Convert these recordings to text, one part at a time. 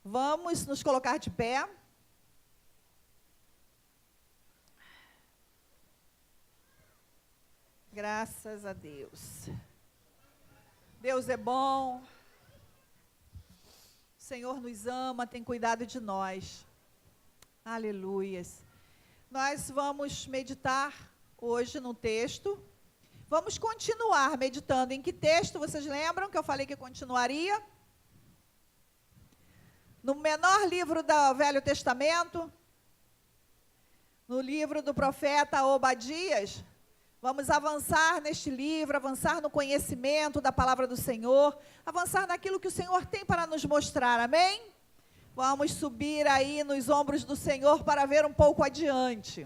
Vamos nos colocar de pé. Graças a Deus. Deus é bom. O Senhor nos ama, tem cuidado de nós. Aleluias. Nós vamos meditar hoje no texto. Vamos continuar meditando. Em que texto? Vocês lembram que eu falei que continuaria? No menor livro do Velho Testamento, no livro do profeta Obadias. Vamos avançar neste livro, avançar no conhecimento da palavra do Senhor, avançar naquilo que o Senhor tem para nos mostrar, amém? Vamos subir aí nos ombros do Senhor para ver um pouco adiante.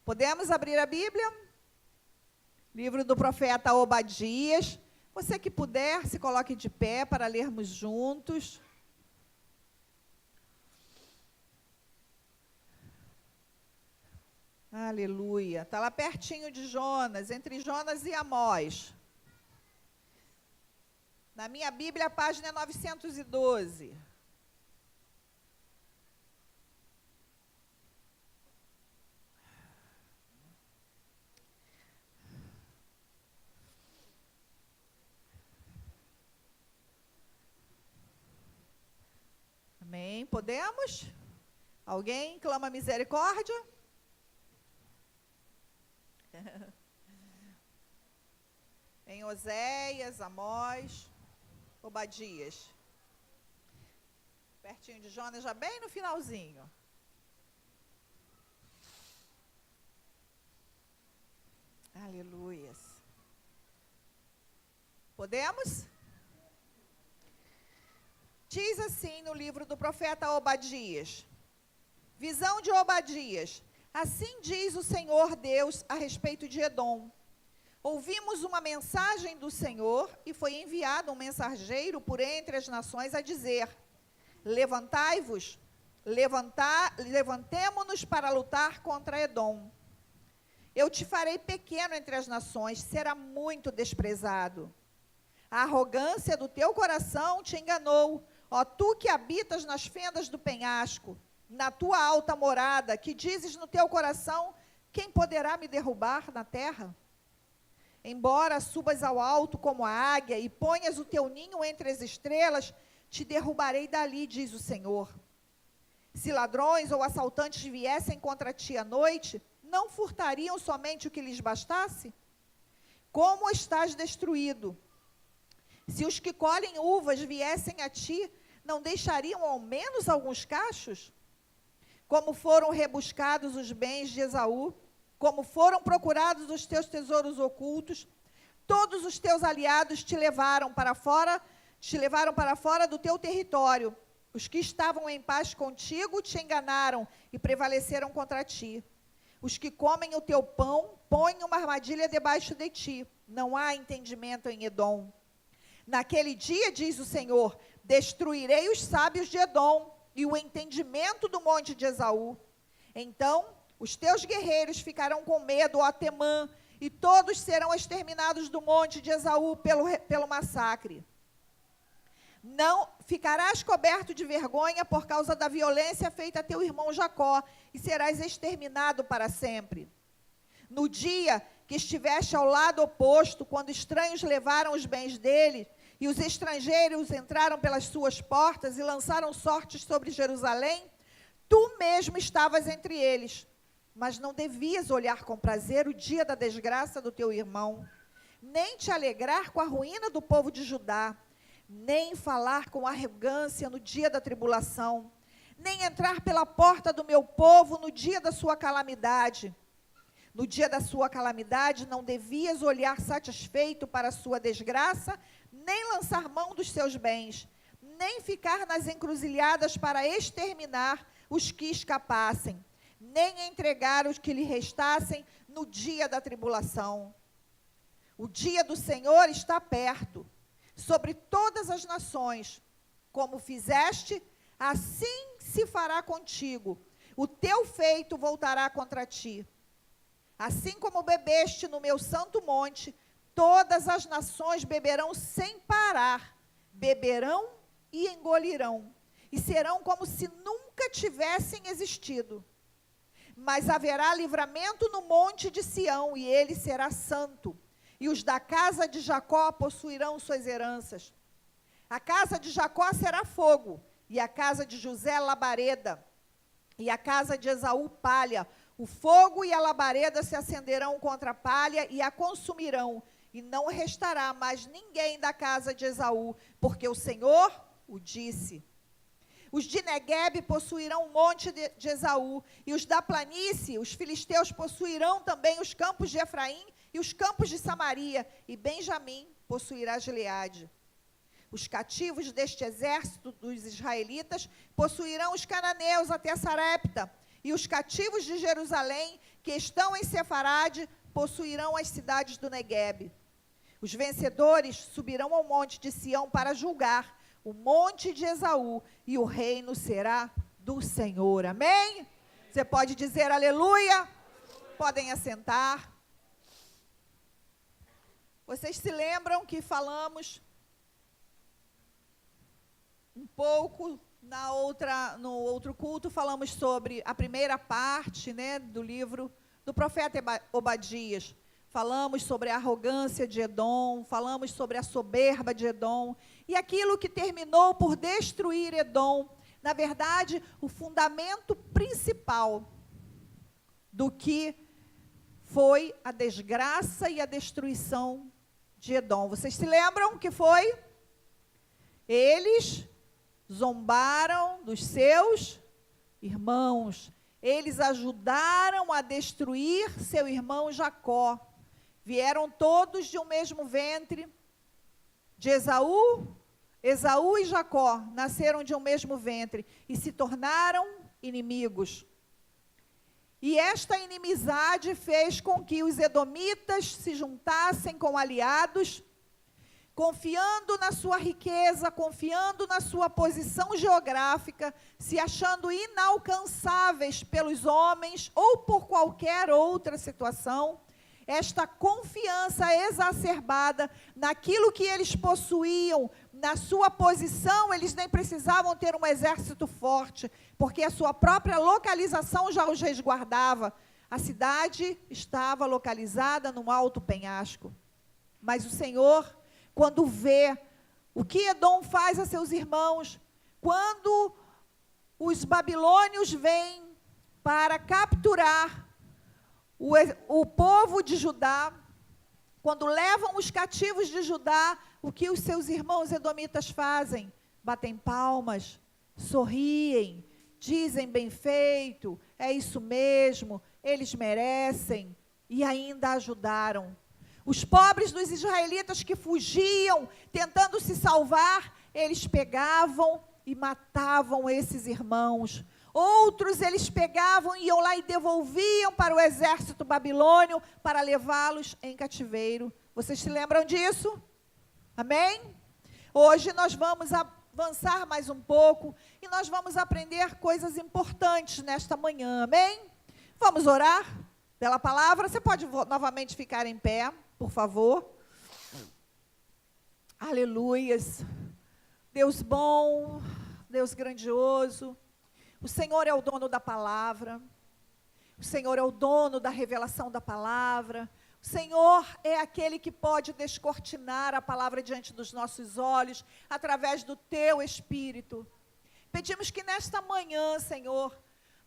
Podemos abrir a Bíblia? Livro do profeta Obadias. Você que puder, se coloque de pé para lermos juntos. Aleluia. Está lá pertinho de Jonas, entre Jonas e Amós. Na minha Bíblia, a página é 912. Amém? Podemos? Alguém clama misericórdia? Em Oséias, Amós, Obadias. Pertinho de Jonas, já bem no finalzinho. Aleluias. Podemos? Diz assim no livro do profeta Obadias. Visão de Obadias. Assim diz o Senhor Deus a respeito de Edom. Ouvimos uma mensagem do Senhor e foi enviado um mensageiro por entre as nações a dizer: levantai-vos, levantemo-nos para lutar contra Edom. Eu te farei pequeno entre as nações, será muito desprezado. A arrogância do teu coração te enganou, ó tu que habitas nas fendas do penhasco. Na tua alta morada, que dizes no teu coração, quem poderá me derrubar na terra? Embora subas ao alto como a águia e ponhas o teu ninho entre as estrelas, te derrubarei dali, diz o Senhor. Se ladrões ou assaltantes viessem contra ti à noite, não furtariam somente o que lhes bastasse? Como estás destruído? Se os que colhem uvas viessem a ti, não deixariam ao menos alguns cachos? Como foram rebuscados os bens de Esaú, como foram procurados os teus tesouros ocultos, todos os teus aliados te levaram para fora do teu território. Os que estavam em paz contigo te enganaram e prevaleceram contra ti. Os que comem o teu pão põem uma armadilha debaixo de ti. Não há entendimento em Edom. Naquele dia, diz o Senhor, destruirei os sábios de Edom e o entendimento do monte de Esaú. Então, os teus guerreiros ficarão com medo, ó Temã, e todos serão exterminados do monte de Esaú pelo massacre. Não ficarás coberto de vergonha por causa da violência feita a teu irmão Jacó, e serás exterminado para sempre. No dia que estiveste ao lado oposto, quando estranhos levaram os bens dele, e os estrangeiros entraram pelas suas portas e lançaram sortes sobre Jerusalém, tu mesmo estavas entre eles, mas não devias olhar com prazer o dia da desgraça do teu irmão, nem te alegrar com a ruína do povo de Judá, nem falar com arrogância no dia da tribulação, nem entrar pela porta do meu povo no dia da sua calamidade. No dia da sua calamidade não devias olhar satisfeito para a sua desgraça, nem lançar mão dos seus bens, nem ficar nas encruzilhadas para exterminar os que escapassem, nem entregar os que lhe restassem no dia da tribulação. O dia do Senhor está perto, sobre todas as nações. Como fizeste, assim se fará contigo. O teu feito voltará contra ti. Assim como bebeste no meu santo monte, todas as nações beberão sem parar, beberão e engolirão, e serão como se nunca tivessem existido. Mas haverá livramento no monte de Sião, e ele será santo, e os da casa de Jacó possuirão suas heranças. A casa de Jacó será fogo, e a casa de José labareda, e a casa de Esaú palha. O fogo e a labareda se acenderão contra a palha e a consumirão, e não restará mais ninguém da casa de Esaú, porque o Senhor o disse. Os de Neguebe possuirão o monte de Esaú, e os da planície, os filisteus, possuirão também os campos de Efraim e os campos de Samaria, e Benjamim possuirá Gileade. Os cativos deste exército dos israelitas possuirão os cananeus até Sarepta, e os cativos de Jerusalém, que estão em Sefarade, possuirão as cidades do Neguebe. Os vencedores subirão ao monte de Sião para julgar o monte de Esaú, e o reino será do Senhor. Amém? Você pode dizer aleluia? Podem assentar. Vocês se lembram que falamos um pouco no outro culto, falamos sobre a primeira parte, né, do livro do profeta Obadias. Falamos sobre a arrogância de Edom, falamos sobre a soberba de Edom, e aquilo que terminou por destruir Edom. Na verdade, o fundamento principal do que foi a desgraça e a destruição de Edom. Vocês se lembram que foi? Eles zombaram dos seus irmãos. Eles ajudaram a destruir seu irmão Jacó. Vieram todos de um mesmo ventre, de Esaú e Jacó, nasceram de um mesmo ventre e se tornaram inimigos. E esta inimizade fez com que os edomitas se juntassem com aliados, confiando na sua riqueza, confiando na sua posição geográfica, se achando inalcançáveis pelos homens ou por qualquer outra situação. Esta confiança exacerbada naquilo que eles possuíam, na sua posição, eles nem precisavam ter um exército forte, porque a sua própria localização já os resguardava. A cidade estava localizada num alto penhasco. Mas o Senhor, quando vê o que Edom faz a seus irmãos, quando os babilônios vêm para capturar o povo de Judá, quando levam os cativos de Judá, o que os seus irmãos edomitas fazem? Batem palmas, sorriem, dizem bem feito, é isso mesmo, eles merecem, e ainda ajudaram. Os pobres dos israelitas que fugiam, tentando se salvar, eles pegavam e matavam esses irmãos. Outros eles pegavam e iam lá e devolviam para o exército babilônio para levá-los em cativeiro. Vocês se lembram disso? Amém? Hoje nós vamos avançar mais um pouco e nós vamos aprender coisas importantes nesta manhã. Amém? Vamos orar pela palavra. Você pode novamente ficar em pé, por favor. Aleluias. Deus bom, Deus grandioso. O Senhor é o dono da palavra, o Senhor é o dono da revelação da palavra, o Senhor é aquele que pode descortinar a palavra diante dos nossos olhos, através do Teu Espírito. Pedimos que nesta manhã, Senhor,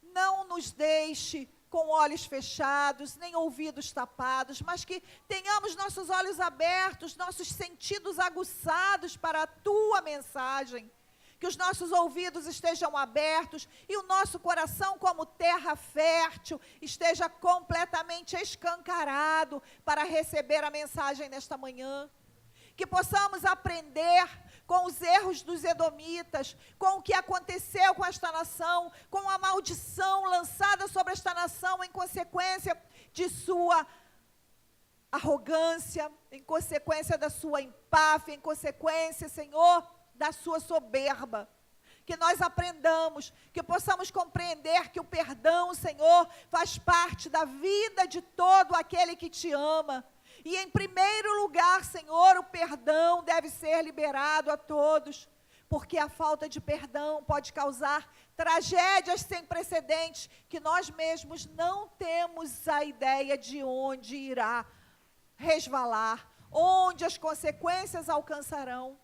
não nos deixe com olhos fechados, nem ouvidos tapados, mas que tenhamos nossos olhos abertos, nossos sentidos aguçados para a Tua mensagem. Que os nossos ouvidos estejam abertos e o nosso coração, como terra fértil, esteja completamente escancarado para receber a mensagem nesta manhã. Que possamos aprender com os erros dos edomitas, com o que aconteceu com esta nação, com a maldição lançada sobre esta nação em consequência de sua arrogância, em consequência da sua empáfia, em consequência, Senhor, da sua soberba. Que nós aprendamos, que possamos compreender que o perdão, Senhor, faz parte da vida de todo aquele que te ama. E em primeiro lugar, Senhor, o perdão deve ser liberado a todos, porque a falta de perdão pode causar tragédias sem precedentes, que nós mesmos não temos a ideia de onde irá resvalar, onde as consequências alcançarão.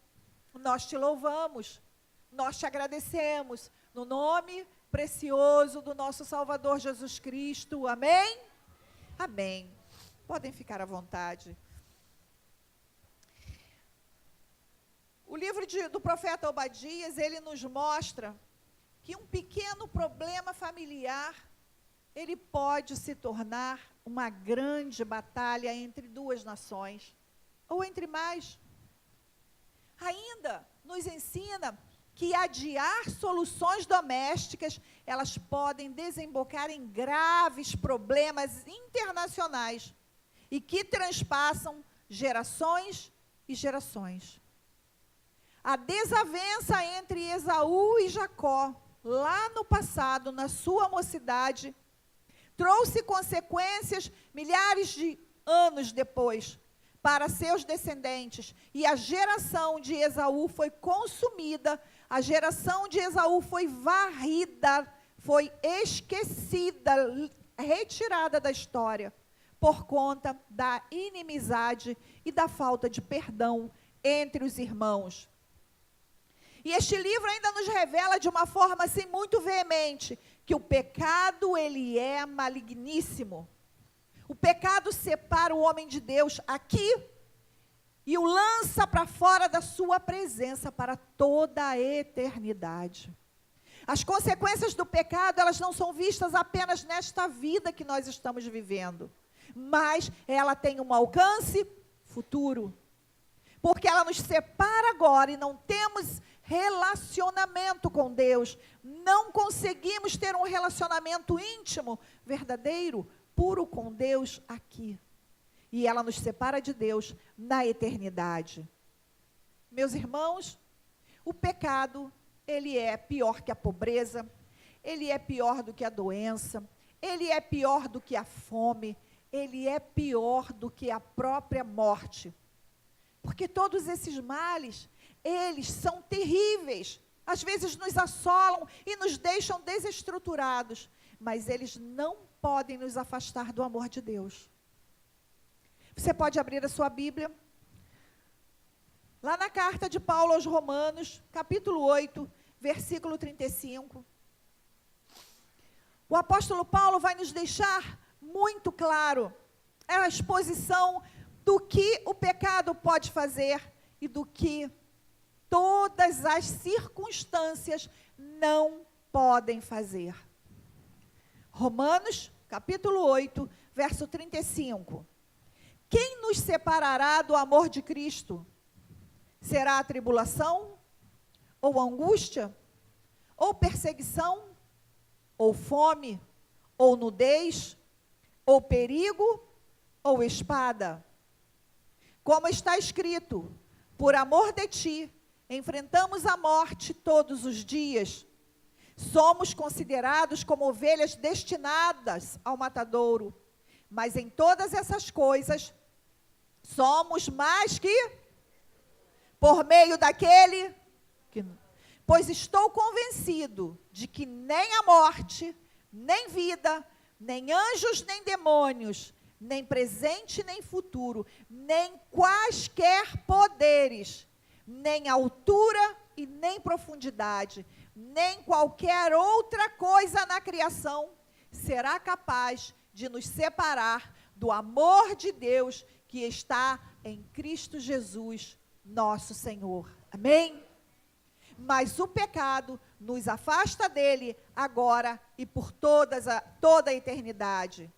Nós te louvamos, nós te agradecemos, no nome precioso do nosso Salvador Jesus Cristo. Amém? Amém. Podem ficar à vontade. O livro do profeta Obadias, ele nos mostra que um pequeno problema familiar, ele pode se tornar uma grande batalha entre duas nações, ou entre mais. Ainda nos ensina que adiar soluções domésticas, elas podem desembocar em graves problemas internacionais e que transpassam gerações e gerações. A desavença entre Esaú e Jacó, lá no passado, na sua mocidade, trouxe consequências milhares de anos depois para seus descendentes, e a geração de Esaú foi consumida, a geração de Esaú foi varrida, foi esquecida, retirada da história, por conta da inimizade e da falta de perdão entre os irmãos. E este livro ainda nos revela de uma forma assim muito veemente que o pecado, ele é maligníssimo. O pecado separa o homem de Deus aqui e o lança para fora da sua presença para toda a eternidade. As consequências do pecado, elas não são vistas apenas nesta vida que nós estamos vivendo, mas ela tem um alcance futuro. Porque ela nos separa agora e não temos relacionamento com Deus. Não conseguimos ter um relacionamento íntimo, verdadeiro, puro com Deus aqui. E ela nos separa de Deus na eternidade. Meus irmãos, o pecado, ele é pior que a pobreza, ele é pior do que a doença, ele é pior do que a fome, ele é pior do que a própria morte. Porque todos esses males, eles são terríveis. Às vezes nos assolam e nos deixam desestruturados. Mas eles não podem nos afastar do amor de Deus. Você pode abrir a sua Bíblia. Lá na carta de Paulo aos Romanos, capítulo 8, versículo 35. O apóstolo Paulo vai nos deixar muito claro a exposição do que o pecado pode fazer e do que todas as circunstâncias não podem fazer. Romanos, capítulo 8, verso 35. Quem nos separará do amor de Cristo? Será a tribulação? Ou angústia? Ou perseguição? Ou fome? Ou nudez? Ou perigo? Ou espada? Como está escrito, por amor de ti, enfrentamos a morte todos os dias. Somos considerados como ovelhas destinadas ao matadouro. Mas em todas essas coisas, somos mais que por meio daquele que... Pois estou convencido de que nem a morte, nem vida, nem anjos, nem demônios, nem presente, nem futuro, nem quaisquer poderes, nem altura e nem profundidade, nem qualquer outra coisa na criação será capaz de nos separar do amor de Deus que está em Cristo Jesus, nosso Senhor. Amém? Mas o pecado nos afasta dele agora e por toda a eternidade.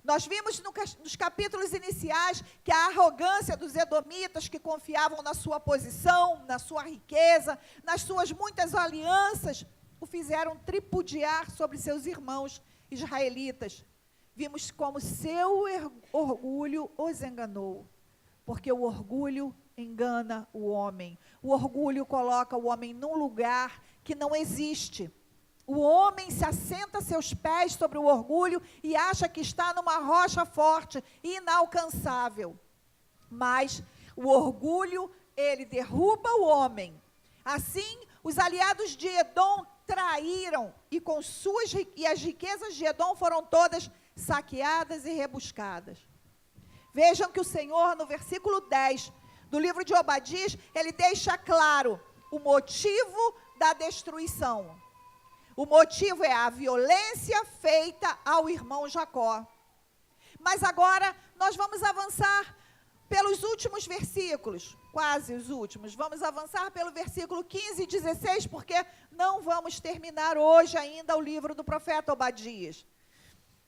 Nós vimos nos capítulos iniciais que a arrogância dos edomitas que confiavam na sua posição, na sua riqueza, nas suas muitas alianças, o fizeram tripudiar sobre seus irmãos israelitas. vimos como seu orgulho os enganou. Porque o orgulho engana o homem. O orgulho coloca o homem num lugar que não existe. O homem se assenta a seus pés sobre o orgulho e acha que está numa rocha forte e inalcançável. Mas o orgulho, ele derruba o homem. Assim, os aliados de Edom traíram e as riquezas de Edom foram todas saqueadas e rebuscadas. Vejam que o Senhor, no versículo 10 do livro de Obadias, ele deixa claro o motivo da destruição. O motivo é a violência feita ao irmão Jacó. Mas agora nós vamos avançar pelos últimos versículos, quase os últimos. Vamos avançar pelo versículo 15 e 16, porque não vamos terminar hoje ainda o livro do profeta Obadias.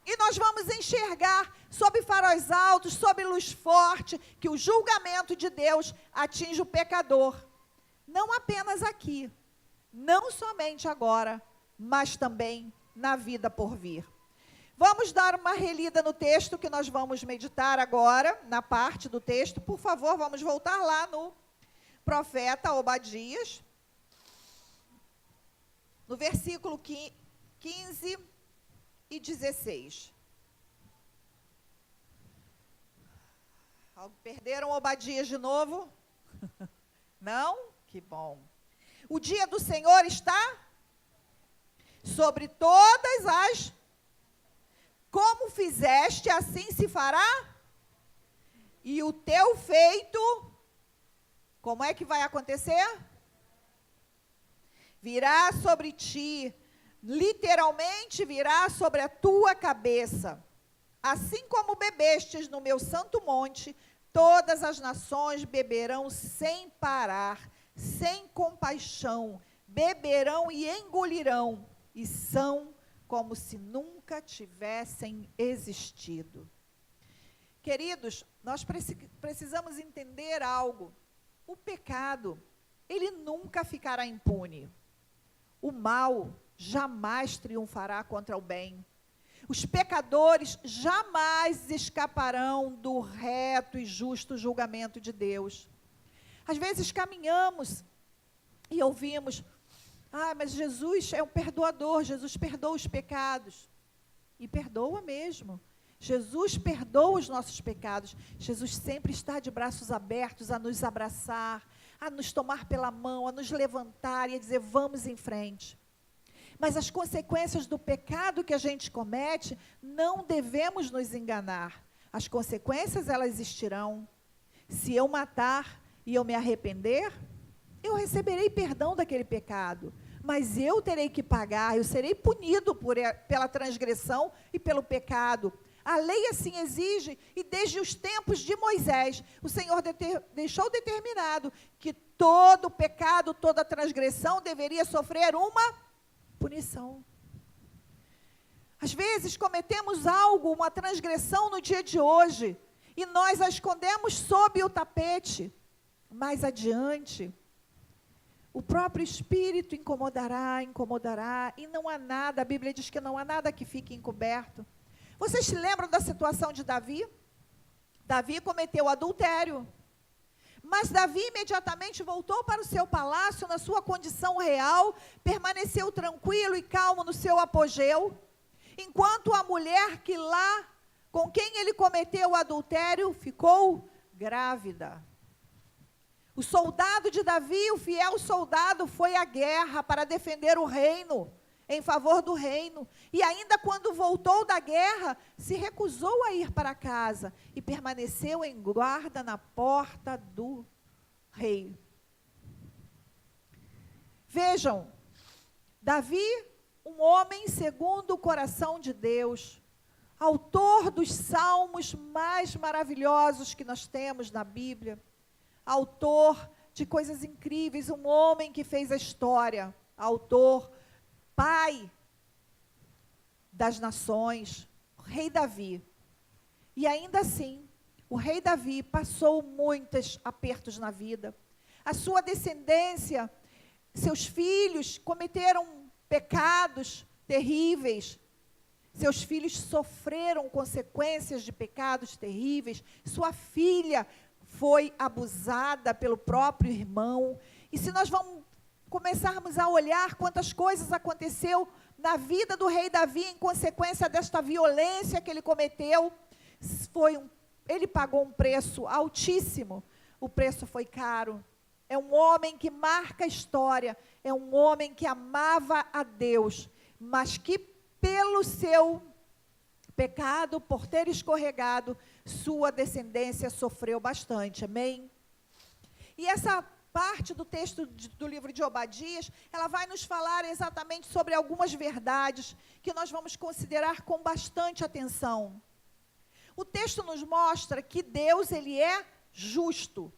E nós vamos enxergar sob faróis altos, sob luz forte, que o julgamento de Deus atinge o pecador. Não apenas aqui, não somente agora, mas também na vida por vir. Vamos dar uma relida no texto que nós vamos meditar agora, na parte do texto. Por favor, vamos voltar lá no profeta Obadias, no versículo 15 e 16. Perderam Obadias de novo? Não? Que bom. O dia do Senhor está sobre todas as... Como fizeste, assim se fará? E o teu feito, como é que vai acontecer? Virá sobre ti, literalmente virá sobre a tua cabeça. Assim como bebestes no meu santo monte, todas as nações beberão sem parar, sem compaixão, beberão e engolirão, e são como se nunca tivessem existido. Queridos, nós precisamos entender algo. O pecado, ele nunca ficará impune. O mal jamais triunfará contra o bem. Os pecadores jamais escaparão do reto e justo julgamento de Deus. Às vezes caminhamos e ouvimos: mas Jesus é um perdoador, Jesus perdoa os pecados. E perdoa mesmo. Jesus perdoa os nossos pecados. Jesus sempre está de braços abertos a nos abraçar, a nos tomar pela mão, a nos levantar e a dizer: vamos em frente. Mas as consequências do pecado que a gente comete, não devemos nos enganar. As consequências, elas existirão. Se eu matar e eu me arrepender, eu receberei perdão daquele pecado. Mas eu terei que pagar, eu serei punido pela transgressão e pelo pecado. A lei assim exige, e desde os tempos de Moisés, o Senhor deixou determinado que todo pecado, toda transgressão deveria sofrer uma punição. Às vezes cometemos algo, uma transgressão no dia de hoje, e nós a escondemos sob o tapete. Mais adiante, o próprio Espírito incomodará, e não há nada, a Bíblia diz que não há nada que fique encoberto. Vocês se lembram da situação de Davi? Davi cometeu adultério, mas Davi imediatamente voltou para o seu palácio, na sua condição real, permaneceu tranquilo e calmo no seu apogeu, enquanto a mulher que lá, com quem ele cometeu o adultério, ficou grávida. O soldado de Davi, o fiel soldado, foi à guerra para defender o reino, em favor do reino. E ainda quando voltou da guerra, se recusou a ir para casa e permaneceu em guarda na porta do rei. Vejam, Davi, um homem segundo o coração de Deus, autor dos salmos mais maravilhosos que nós temos na Bíblia, autor de coisas incríveis, um homem que fez a história, autor, pai das nações, o rei Davi. E ainda assim, o rei Davi passou muitos apertos na vida. A sua descendência, seus filhos cometeram pecados terríveis. Seus filhos sofreram consequências de pecados terríveis. Sua filha foi abusada pelo próprio irmão. E se nós vamos começarmos a olhar quantas coisas aconteceu na vida do rei Davi em consequência desta violência que ele cometeu, ele pagou um preço altíssimo. O preço foi caro. É um homem que marca a história. É um homem que amava a Deus, mas que pelo seu pecado, por ter escorregado, sua descendência sofreu bastante. Amém? E essa parte do texto do livro de Obadias, ela vai nos falar exatamente sobre algumas verdades que nós vamos considerar com bastante atenção. O texto nos mostra que Deus, ele é justo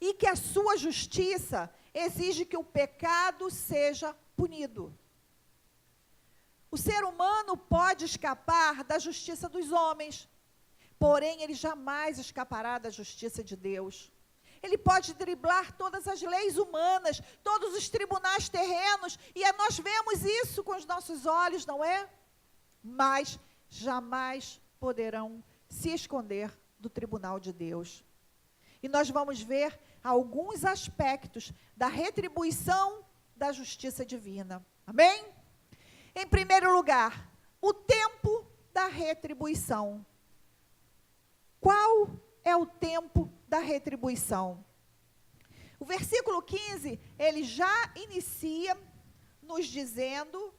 e que a sua justiça exige que o pecado seja punido. O ser humano pode escapar da justiça dos homens, porém ele jamais escapará da justiça de Deus. Ele pode driblar todas as leis humanas, todos os tribunais terrenos, e nós vemos isso com os nossos olhos, não é? Mas jamais poderão se esconder do tribunal de Deus. E nós vamos ver alguns aspectos da retribuição da justiça divina. Amém? Em primeiro lugar, o tempo da retribuição. Qual é o tempo da retribuição? O versículo 15, ele já inicia nos dizendo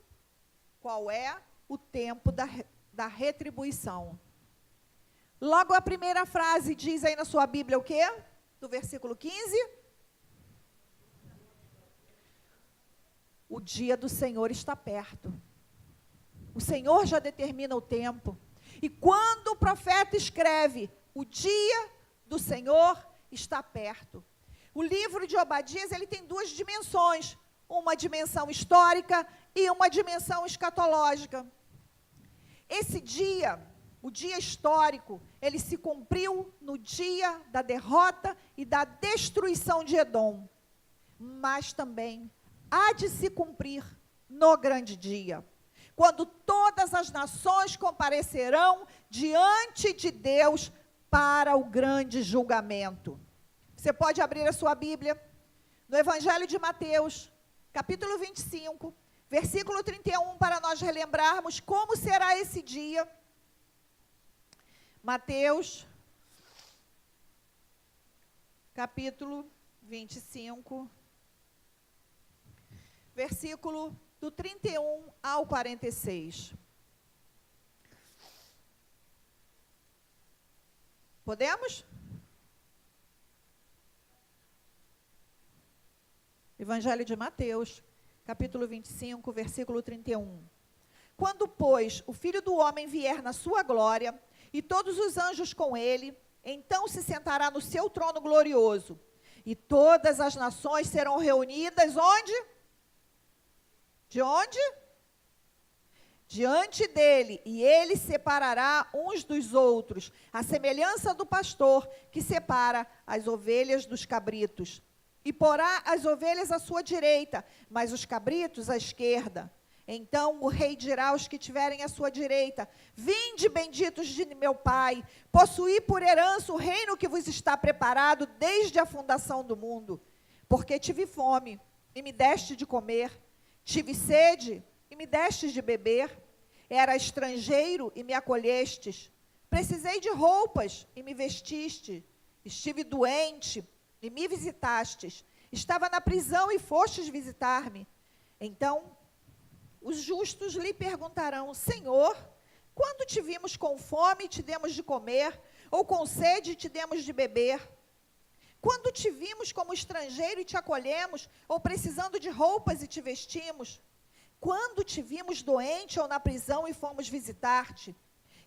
qual é o tempo da retribuição. Logo a primeira frase diz aí na sua Bíblia o quê? Do versículo 15. O dia do Senhor está perto. O Senhor já determina o tempo. E quando o profeta escreve, o dia do Senhor está perto. O livro de Obadias, ele tem duas dimensões. Uma dimensão histórica e uma dimensão escatológica. Esse dia, o dia histórico, ele se cumpriu no dia da derrota e da destruição de Edom. Mas também há de se cumprir no grande dia, quando todas as nações comparecerão diante de Deus para o grande julgamento. Você pode abrir a sua Bíblia no Evangelho de Mateus, capítulo 25, versículo 31, para nós relembrarmos como será esse dia. Mateus, capítulo 25, versículo do 31 ao 46. Podemos? Evangelho de Mateus, capítulo 25, versículo 31. Quando, pois, o Filho do Homem vier na sua glória, e todos os anjos com ele, então se sentará no seu trono glorioso, e todas as nações serão reunidas, onde? De onde? Diante dele, e ele separará uns dos outros, a semelhança do pastor que separa as ovelhas dos cabritos. E porá as ovelhas à sua direita, mas os cabritos à esquerda. Então o rei dirá aos que tiverem à sua direita: vinde, benditos de meu Pai, possuí por herança o reino que vos está preparado desde a fundação do mundo. Porque tive fome, e me deste de comer, tive sede, e me deste de beber, era estrangeiro, e me acolhestes, precisei de roupas, e me vestiste, estive doente, e me visitastes, estava na prisão, e fostes visitar-me. Então os justos lhe perguntarão: Senhor, quando te vimos com fome e te demos de comer, ou com sede e te demos de beber? Quando te vimos como estrangeiro e te acolhemos, ou precisando de roupas e te vestimos? Quando te vimos doente ou na prisão e fomos visitar-te?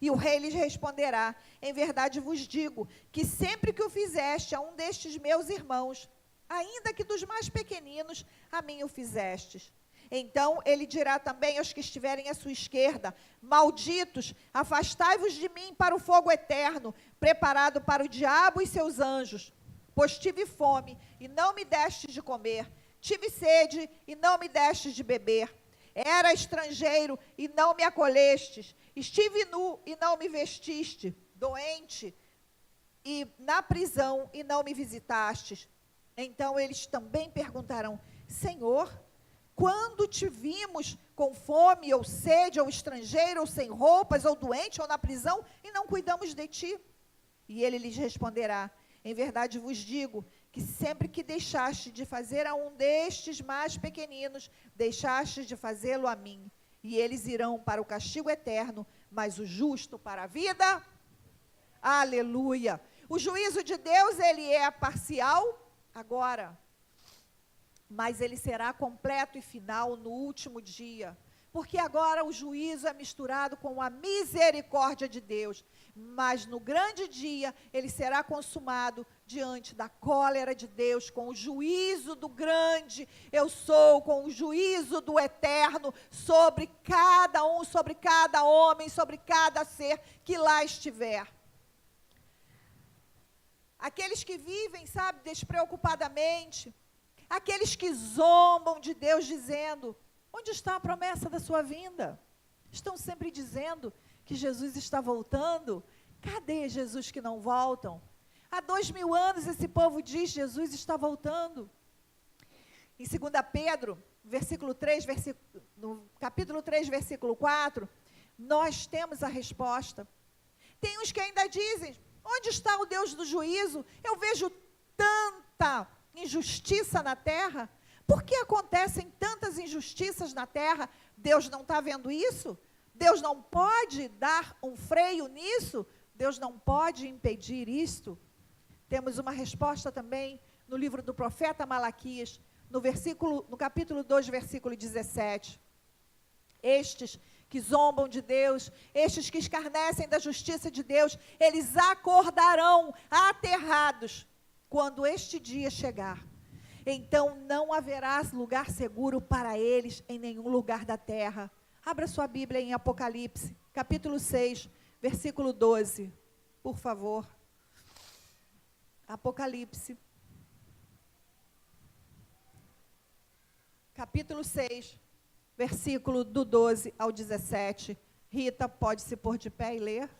E o rei lhes responderá: em verdade vos digo, que sempre que o fizeste a um destes meus irmãos, ainda que dos mais pequeninos, a mim o fizestes. Então ele dirá também aos que estiverem à sua esquerda: malditos, afastai-vos de mim para o fogo eterno, preparado para o diabo e seus anjos. Pois tive fome, e não me destes de comer, tive sede, e não me destes de beber, era estrangeiro, e não me acolhestes, Estive nu e não me vestiste, doente e na prisão e não me visitastes. Então eles também perguntarão: Senhor, quando te vimos com fome ou sede, ou estrangeiro, ou sem roupas, ou doente, ou na prisão, e não cuidamos de ti? E ele lhes responderá: em verdade vos digo, que sempre que deixaste de fazer a um destes mais pequeninos, deixaste de fazê-lo a mim. E eles irão para o castigo eterno, mas o justo para a vida. Aleluia! O juízo de Deus, ele é parcial agora, mas ele será completo e final no último dia. Porque agora o juízo é misturado com a misericórdia de Deus. Mas no grande dia, ele será consumado diante da cólera de Deus, com o juízo do grande eu sou, com o juízo do eterno, sobre cada um, sobre cada homem, sobre cada ser que lá estiver. Aqueles que vivem, sabe, despreocupadamente, aqueles que zombam de Deus dizendo: onde está a promessa da sua vinda? Estão sempre dizendo que Jesus está voltando. Cadê Jesus que não voltam? Há 2000 anos esse povo diz: Jesus está voltando. Em 2 Pedro, no capítulo 3, versículo 4, nós temos a resposta. Tem uns que ainda dizem: onde está o Deus do juízo? Eu vejo tanta injustiça na terra. Por que acontecem tantas injustiças na terra? Deus não está vendo isso? Deus não pode dar um freio nisso? Deus não pode impedir isto? Temos uma resposta também no livro do profeta Malaquias, no capítulo 2, versículo 17. Estes que zombam de Deus, estes que escarnecem da justiça de Deus, eles acordarão aterrados quando este dia chegar. Então não haverá lugar seguro para eles em nenhum lugar da terra. Abra sua Bíblia em Apocalipse, capítulo 6, versículo 12, por favor. Apocalipse, capítulo 6, versículo do 12 ao 17. Rita, pode se pôr de pé e ler.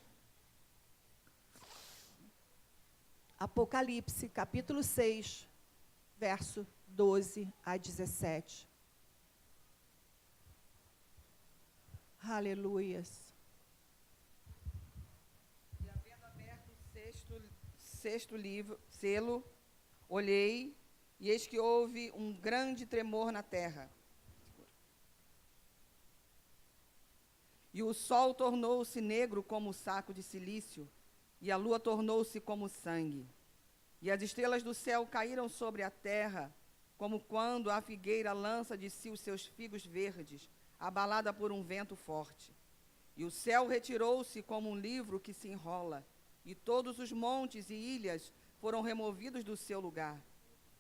Apocalipse, capítulo 6, verso 12 a 17. Aleluias. E havendo aberto o sexto selo, olhei, e eis que houve um grande tremor na terra. E o sol tornou-se negro como saco de cilício, e a lua tornou-se como sangue. E as estrelas do céu caíram sobre a terra, como quando a figueira lança de si os seus figos verdes, abalada por um vento forte. E o céu retirou-se como um livro que se enrola, e todos os montes e ilhas foram removidos do seu lugar.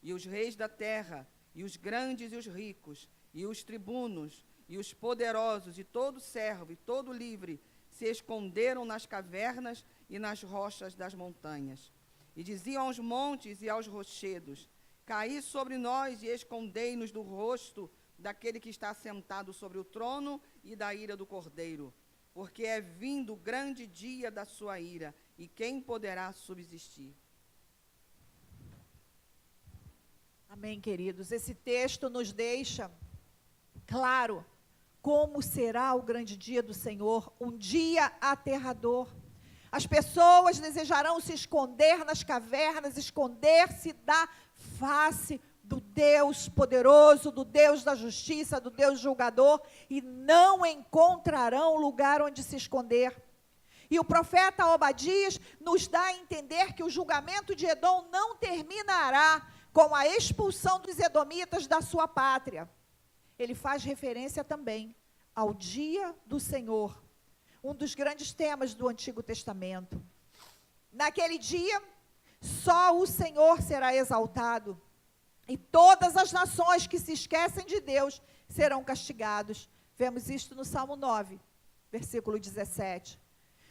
E os reis da terra, e os grandes e os ricos, e os tribunos, e os poderosos, e todo servo, e todo livre, se esconderam nas cavernas e nas rochas das montanhas. E diziam aos montes e aos rochedos: caí sobre nós e escondei-nos do rosto daquele que está sentado sobre o trono e da ira do Cordeiro, porque é vindo o grande dia da sua ira, e quem poderá subsistir? Amém, queridos. Esse texto nos deixa claro como será o grande dia do Senhor, um dia aterrador. As pessoas desejarão se esconder nas cavernas, esconder-se da face do Deus poderoso, do Deus da justiça, do Deus julgador, e não encontrarão lugar onde se esconder. E o profeta Obadias nos dá a entender que o julgamento de Edom não terminará com a expulsão dos edomitas da sua pátria. Ele faz referência também ao dia do Senhor, um dos grandes temas do Antigo Testamento. Naquele dia, só o Senhor será exaltado, e todas as nações que se esquecem de Deus serão castigados. Vemos isto no Salmo 9, versículo 17.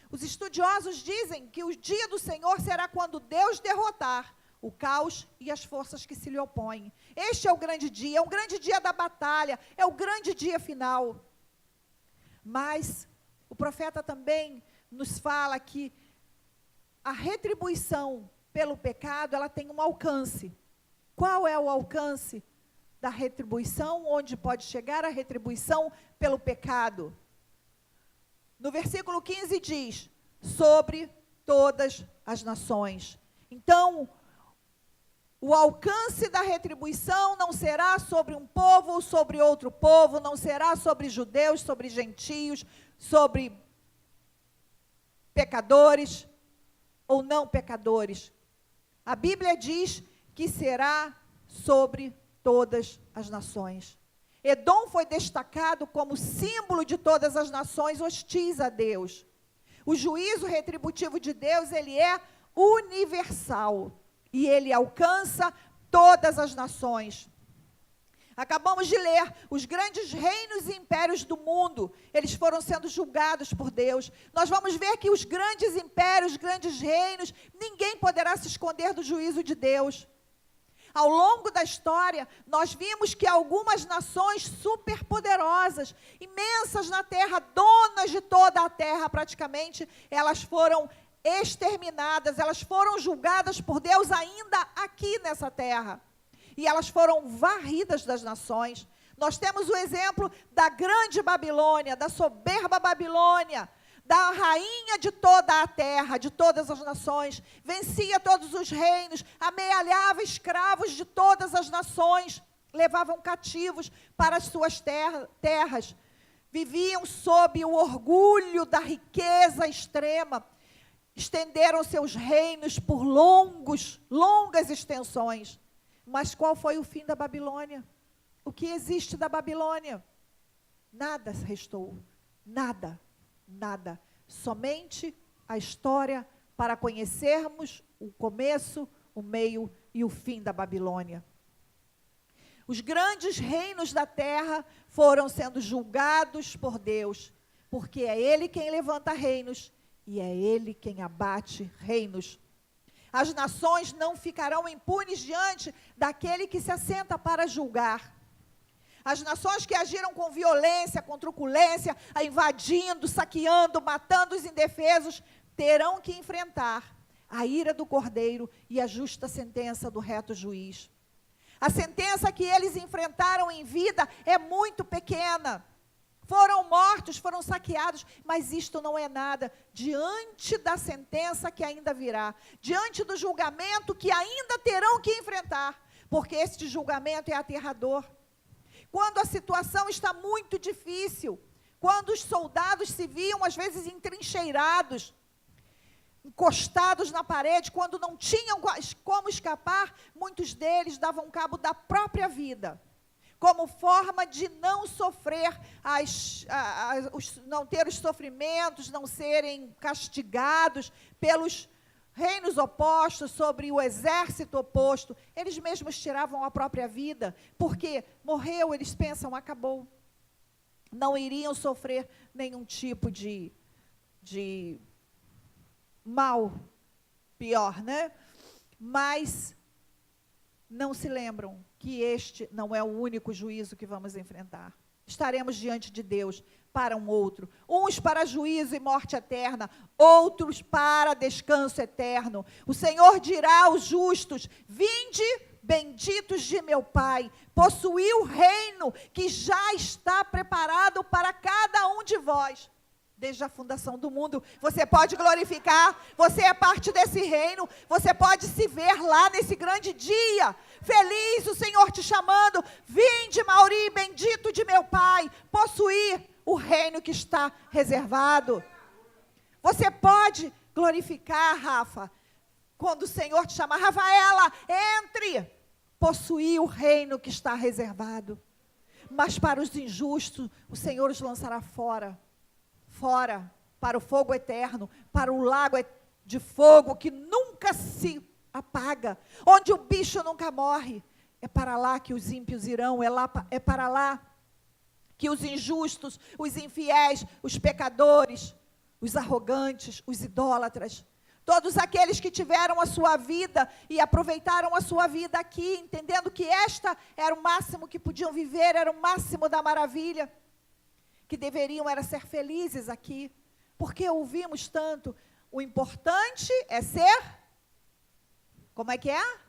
Os estudiosos dizem que o dia do Senhor será quando Deus derrotar o caos e as forças que se lhe opõem. Este é o grande dia, é um grande dia da batalha, é o grande dia final. Mas o profeta também nos fala que a retribuição pelo pecado, ela tem um alcance. Qual é o alcance da retribuição? Onde pode chegar a retribuição pelo pecado? No versículo 15 diz, sobre todas as nações. Então, o alcance da retribuição não será sobre um povo ou sobre outro povo, não será sobre judeus, sobre gentios, sobre pecadores ou não pecadores. A Bíblia diz que será sobre todas as nações. Edom foi destacado como símbolo de todas as nações hostis a Deus. O juízo retributivo de Deus, ele é universal. E ele alcança todas as nações. Acabamos de ler, os grandes reinos e impérios do mundo, eles foram sendo julgados por Deus. Nós vamos ver que os grandes impérios, os grandes reinos, ninguém poderá se esconder do juízo de Deus. Ao longo da história, nós vimos que algumas nações superpoderosas, imensas na terra, donas de toda a terra praticamente, elas foram exterminadas, elas foram julgadas por Deus ainda aqui nessa terra. E elas foram varridas das nações. Nós temos o exemplo da grande Babilônia, da soberba Babilônia, da rainha de toda a terra, de todas as nações, vencia todos os reinos, amealhava escravos de todas as nações, levavam cativos para as suas terras, viviam sob o orgulho da riqueza extrema, estenderam seus reinos por longas extensões. Mas qual foi o fim da Babilônia? O que existe da Babilônia? Nada restou, nada. Somente a história para conhecermos o começo, o meio e o fim da Babilônia. Os grandes reinos da terra foram sendo julgados por Deus, porque é Ele quem levanta reinos e é Ele quem abate reinos. As nações não ficarão impunes diante daquele que se assenta para julgar. As nações que agiram com violência, com truculência, invadindo, saqueando, matando os indefesos, terão que enfrentar a ira do Cordeiro e a justa sentença do reto juiz. A sentença que eles enfrentaram em vida é muito pequena. Foram mortos, foram saqueados, mas isto não é nada diante da sentença que ainda virá, diante do julgamento que ainda terão que enfrentar, porque este julgamento é aterrador. Quando a situação está muito difícil, quando os soldados se viam, às vezes, entrincheirados, encostados na parede, quando não tinham como escapar, muitos deles davam cabo da própria vida, como forma de não sofrer, não ter os sofrimentos, não serem castigados pelos reinos opostos, sobre o exército oposto. Eles mesmos tiravam a própria vida, porque morreu, eles pensam, acabou. Não iriam sofrer nenhum tipo de mal, pior, né? Mas não se lembram que este não é o único juízo que vamos enfrentar. Estaremos diante de Deus para um outro, uns para juízo e morte eterna, outros para descanso eterno. O Senhor dirá aos justos: vinde, benditos de meu Pai, possuí o reino que já está preparado para cada um de vós. Desde a fundação do mundo, você pode glorificar, você é parte desse reino, você pode se ver lá nesse grande dia, feliz, o Senhor te chamando: vinde, Mauri, bendito de meu Pai, possuir o reino que está reservado. Você pode glorificar, Rafa, quando o Senhor te chamar: Rafaela, entre, possuir o reino que está reservado. Mas para os injustos, o Senhor os lançará fora, para o fogo eterno, para o lago de fogo que nunca se apaga, onde o bicho nunca morre. É para lá que os ímpios irão, é para lá que os injustos, os infiéis, os pecadores, os arrogantes, os idólatras, todos aqueles que tiveram a sua vida e aproveitaram a sua vida aqui, entendendo que esta era o máximo que podiam viver, era o máximo da maravilha, que deveriam era ser felizes aqui, Porque ouvimos tanto, o importante é ser... Como é que é?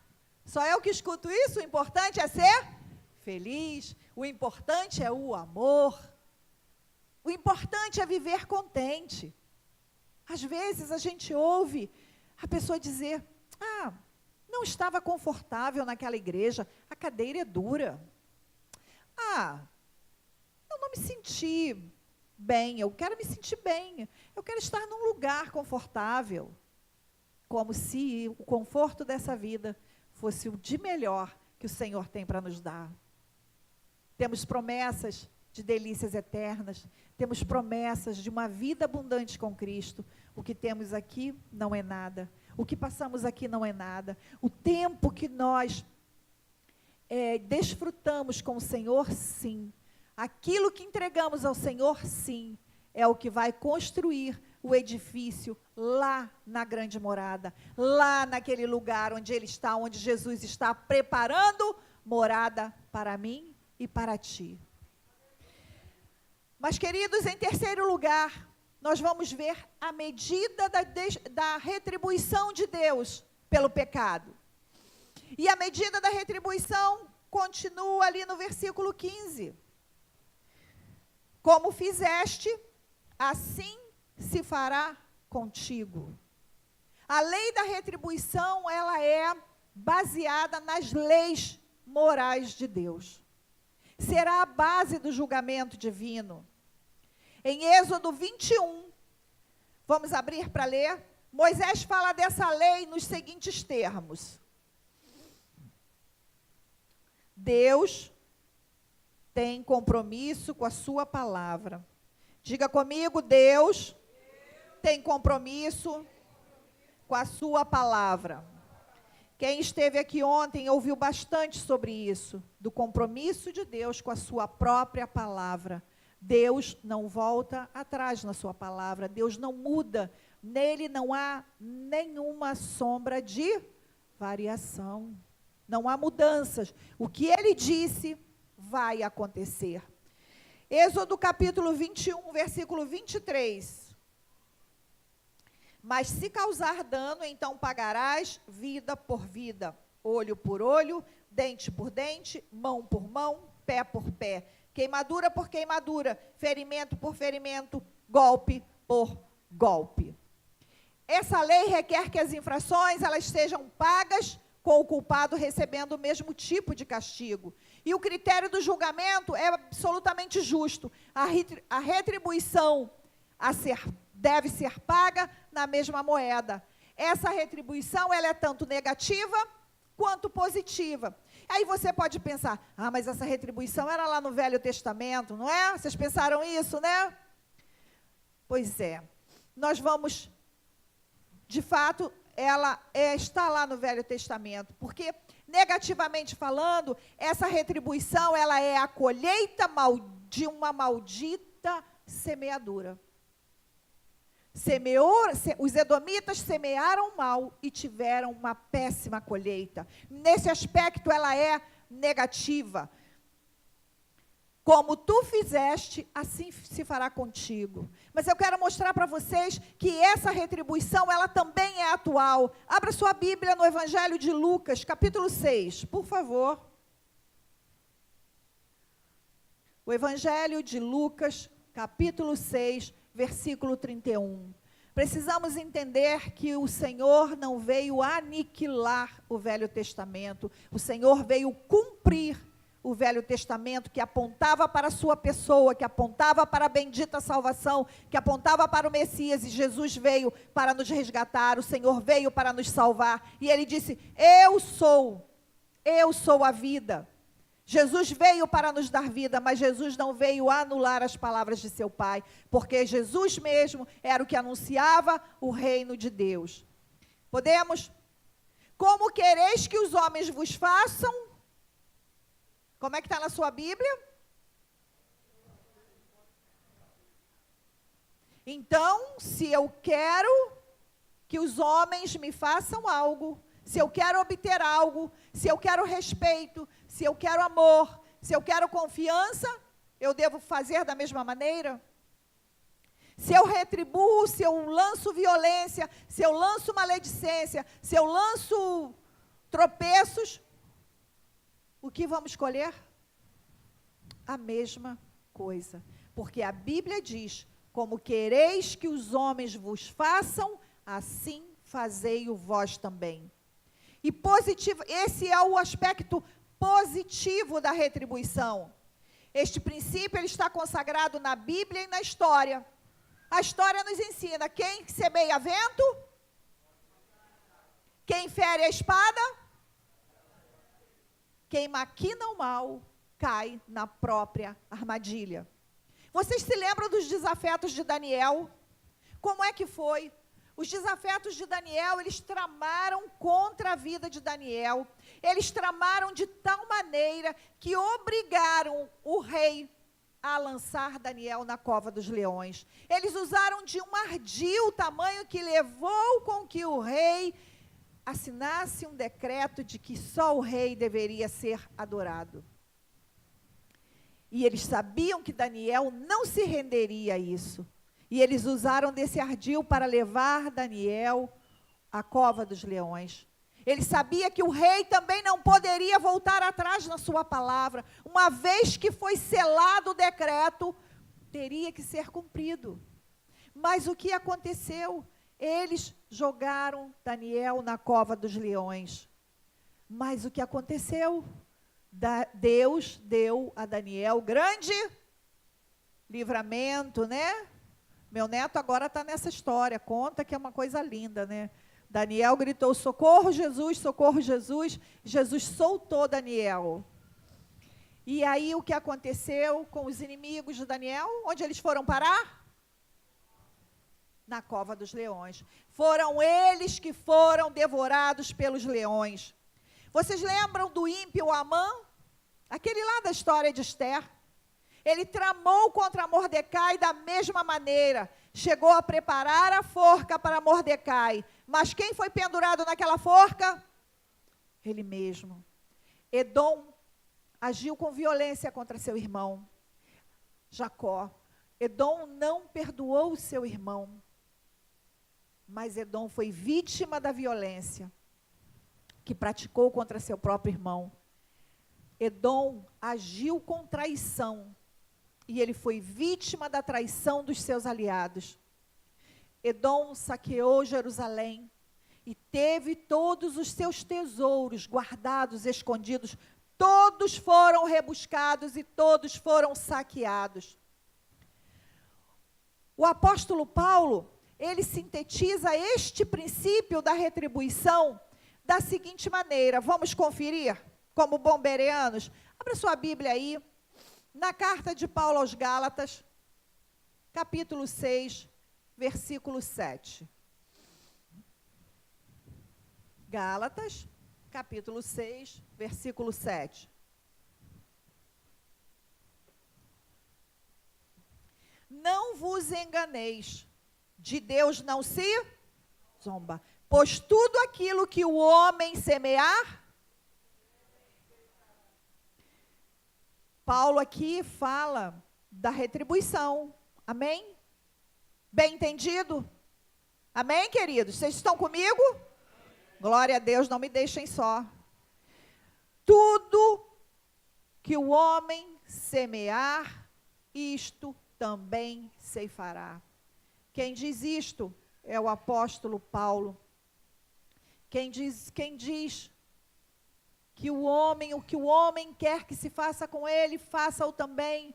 Só eu que escuto isso? O importante é ser feliz. O importante é o amor. O importante é viver contente. Às vezes a gente ouve a pessoa dizer, não estava confortável naquela igreja, a cadeira é dura. Eu não me senti bem, eu quero me sentir bem, eu quero estar num lugar confortável. Como se o conforto dessa vida fosse o de melhor que o Senhor tem para nos dar. Temos promessas de delícias eternas, temos promessas de uma vida abundante com Cristo. O que temos aqui não é nada, o que passamos aqui não é nada. O tempo que nós desfrutamos com o Senhor, sim. Aquilo que entregamos ao Senhor, sim, é o que vai construir o edifício lá na grande morada, lá naquele lugar onde Ele está, onde Jesus está preparando morada para mim e para ti. Mas, queridos, em terceiro lugar, nós vamos ver a medida da retribuição de Deus pelo pecado. E a medida da retribuição continua ali no versículo 15. Como fizeste, assim se fará contigo. A lei da retribuição, ela é baseada nas leis morais de Deus. Será a base do julgamento divino. Em Êxodo 21, vamos abrir para ler, Moisés fala dessa lei nos seguintes termos. Deus tem compromisso com a sua palavra. Diga comigo, Deus tem compromisso com a sua palavra. Quem esteve aqui ontem ouviu bastante sobre isso, do compromisso de Deus com a sua própria palavra. Deus não volta atrás na sua palavra, Deus não muda, nele não há nenhuma sombra de variação, não há mudanças. O que ele disse vai acontecer. Êxodo capítulo 21, versículo 23. Mas se causar dano, então pagarás vida por vida, olho por olho, dente por dente, mão por mão, pé por pé, queimadura por queimadura, ferimento por ferimento, golpe por golpe. Essa lei requer que as infrações elas sejam pagas com o culpado recebendo o mesmo tipo de castigo. E o critério do julgamento é absolutamente justo. A retribuição deve ser paga na mesma moeda. Essa retribuição ela é tanto negativa quanto positiva. Aí você pode pensar, mas essa retribuição era lá no Velho Testamento, não é? Vocês pensaram isso, né? Pois é. Nós vamos, de fato, ela está lá no Velho Testamento, porque, negativamente falando, essa retribuição, ela é a colheita de uma maldita semeadura. Os edomitas semearam mal e tiveram uma péssima colheita. Nesse aspecto, ela é negativa. Como tu fizeste, assim se fará contigo. Mas eu quero mostrar para vocês que essa retribuição, ela também é atual. Abra sua Bíblia no Evangelho de Lucas, capítulo 6, por favor. O Evangelho de Lucas, capítulo 6, versículo 31. Precisamos entender que o Senhor não veio aniquilar o Velho Testamento. O Senhor veio cumprir o Velho Testamento, que apontava para a sua pessoa, que apontava para a bendita salvação, que apontava para o Messias, e Jesus veio para nos resgatar, o Senhor veio para nos salvar, e Ele disse, eu sou a vida. Jesus veio para nos dar vida, mas Jesus não veio anular as palavras de seu Pai, porque Jesus mesmo era o que anunciava o reino de Deus. Podemos? Como quereis que os homens vos façam? Como é que está na sua Bíblia? Então, se eu quero que os homens me façam algo, se eu quero obter algo, se eu quero respeito, se eu quero amor, se eu quero confiança, eu devo fazer da mesma maneira? Se eu retribuo, se eu lanço violência, se eu lanço maledicência, se eu lanço tropeços, o que vamos colher? A mesma coisa. Porque a Bíblia diz, como quereis que os homens vos façam, assim fazei-o vós também. E positivo, esse é o aspecto positivo da retribuição. Este princípio ele está consagrado na Bíblia e na história. A história nos ensina, quem semeia vento, quem fere a espada, quem maquina o mal, cai na própria armadilha. Vocês se lembram dos desafetos de Daniel? Como é que foi? Os desafetos de Daniel, eles tramaram contra a vida de Daniel. Eles tramaram de tal maneira que obrigaram o rei a lançar Daniel na cova dos leões. Eles usaram de um ardil tamanho que levou com que o rei assinasse um decreto de que só o rei deveria ser adorado. E eles sabiam que Daniel não se renderia a isso. E eles usaram desse ardil para levar Daniel à cova dos leões. Ele sabia que o rei também não poderia voltar atrás na sua palavra. Uma vez que foi selado o decreto, teria que ser cumprido. Mas o que aconteceu? Eles jogaram Daniel na cova dos leões. Mas o que aconteceu? Deus deu a Daniel grande livramento, né? Meu neto agora está nessa história, conta que é uma coisa linda, né? Daniel gritou, socorro Jesus, socorro Jesus. Jesus soltou Daniel. E aí o que aconteceu com os inimigos de Daniel? Onde eles foram parar? Na cova dos leões. Foram eles que foram devorados pelos leões. Vocês lembram do ímpio Amã? Aquele lá da história de Esther. Ele tramou contra Mordecai da mesma maneira. Chegou a preparar a forca para Mordecai. Mas quem foi pendurado naquela forca? Ele mesmo. Edom agiu com violência contra seu irmão, Jacó. Edom não perdoou o seu irmão. Mas Edom foi vítima da violência que praticou contra seu próprio irmão. Edom agiu com traição. E ele foi vítima da traição dos seus aliados. Edom saqueou Jerusalém e teve todos os seus tesouros guardados, escondidos. Todos foram rebuscados e todos foram saqueados. O apóstolo Paulo, ele sintetiza este princípio da retribuição da seguinte maneira. Vamos conferir como bombereanos? Abra sua Bíblia aí. Na carta de Paulo aos Gálatas, capítulo 6, versículo 7. Gálatas, capítulo 6, versículo 7. Não vos enganeis, de Deus não se zomba, pois tudo aquilo que o homem semear, Paulo aqui fala da retribuição. Amém? Bem entendido? Amém, queridos? Vocês estão comigo? Glória a Deus, não me deixem só. Tudo que o homem semear, isto também ceifará. Quem diz isto é o apóstolo Paulo. Quem diz que o que o homem quer que se faça com ele, faça-o também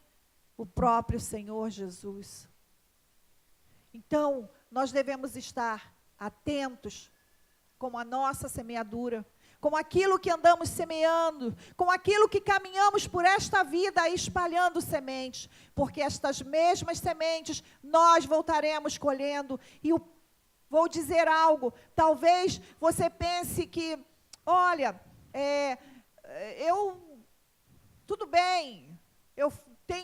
o próprio Senhor Jesus. Então, nós devemos estar atentos com a nossa semeadura, com aquilo que andamos semeando, com aquilo que caminhamos por esta vida espalhando sementes, porque estas mesmas sementes nós voltaremos colhendo. E vou dizer algo, talvez você pense que, olha, tudo bem, eu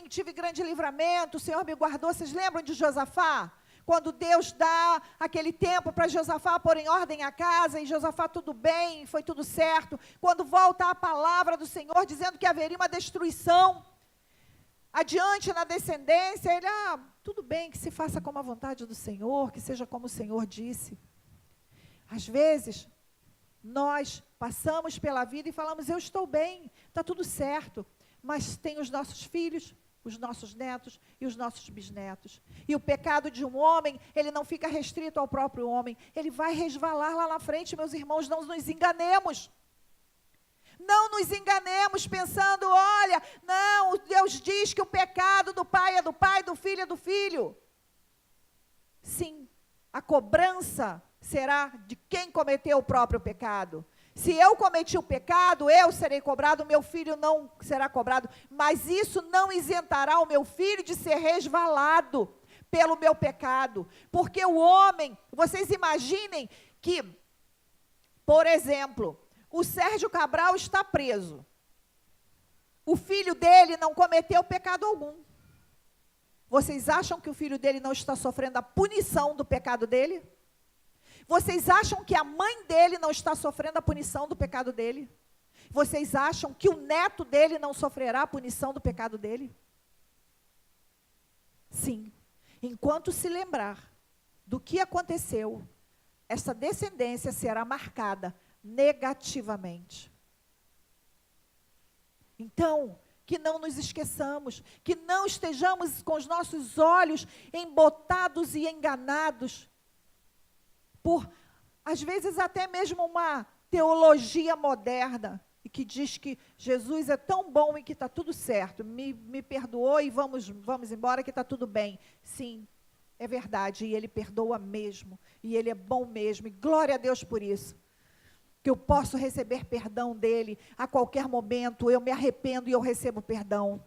tive grande livramento, o Senhor me guardou. Vocês lembram de Josafá? Quando Deus dá aquele tempo para Josafá pôr em ordem a casa, e Josafá tudo bem, foi tudo certo. Quando volta a palavra do Senhor dizendo que haveria uma destruição, adiante na descendência, ele, tudo bem, que se faça como a vontade do Senhor, que seja como o Senhor disse. Às vezes, nós passamos pela vida e falamos, eu estou bem, está tudo certo, mas tem os nossos filhos, os nossos netos e os nossos bisnetos. E o pecado de um homem, ele não fica restrito ao próprio homem, ele vai resvalar lá na frente, meus irmãos, não nos enganemos. Não nos enganemos pensando, olha, não, Deus diz que o pecado do pai, do filho é do filho. Sim, a cobrança será de quem cometeu o próprio pecado. Se eu cometi o pecado, eu serei cobrado, meu filho não será cobrado, mas isso não isentará o meu filho de ser resvalado pelo meu pecado. Porque o homem, vocês imaginem que, por exemplo, o Sérgio Cabral está preso. O filho dele não cometeu pecado algum. Vocês acham que o filho dele não está sofrendo a punição do pecado dele? Vocês acham que a mãe dele não está sofrendo a punição do pecado dele? Vocês acham que o neto dele não sofrerá a punição do pecado dele? Sim. Enquanto se lembrar do que aconteceu, essa descendência será marcada negativamente. Então, que não nos esqueçamos, que não estejamos com os nossos olhos embotados e enganados por, às vezes, até mesmo uma teologia moderna, e que diz que Jesus é tão bom e que está tudo certo, me perdoou e vamos embora que está tudo bem. Sim, é verdade, e Ele perdoa mesmo, e Ele é bom mesmo, e glória a Deus por isso, que eu posso receber perdão dEle a qualquer momento, eu me arrependo e eu recebo perdão.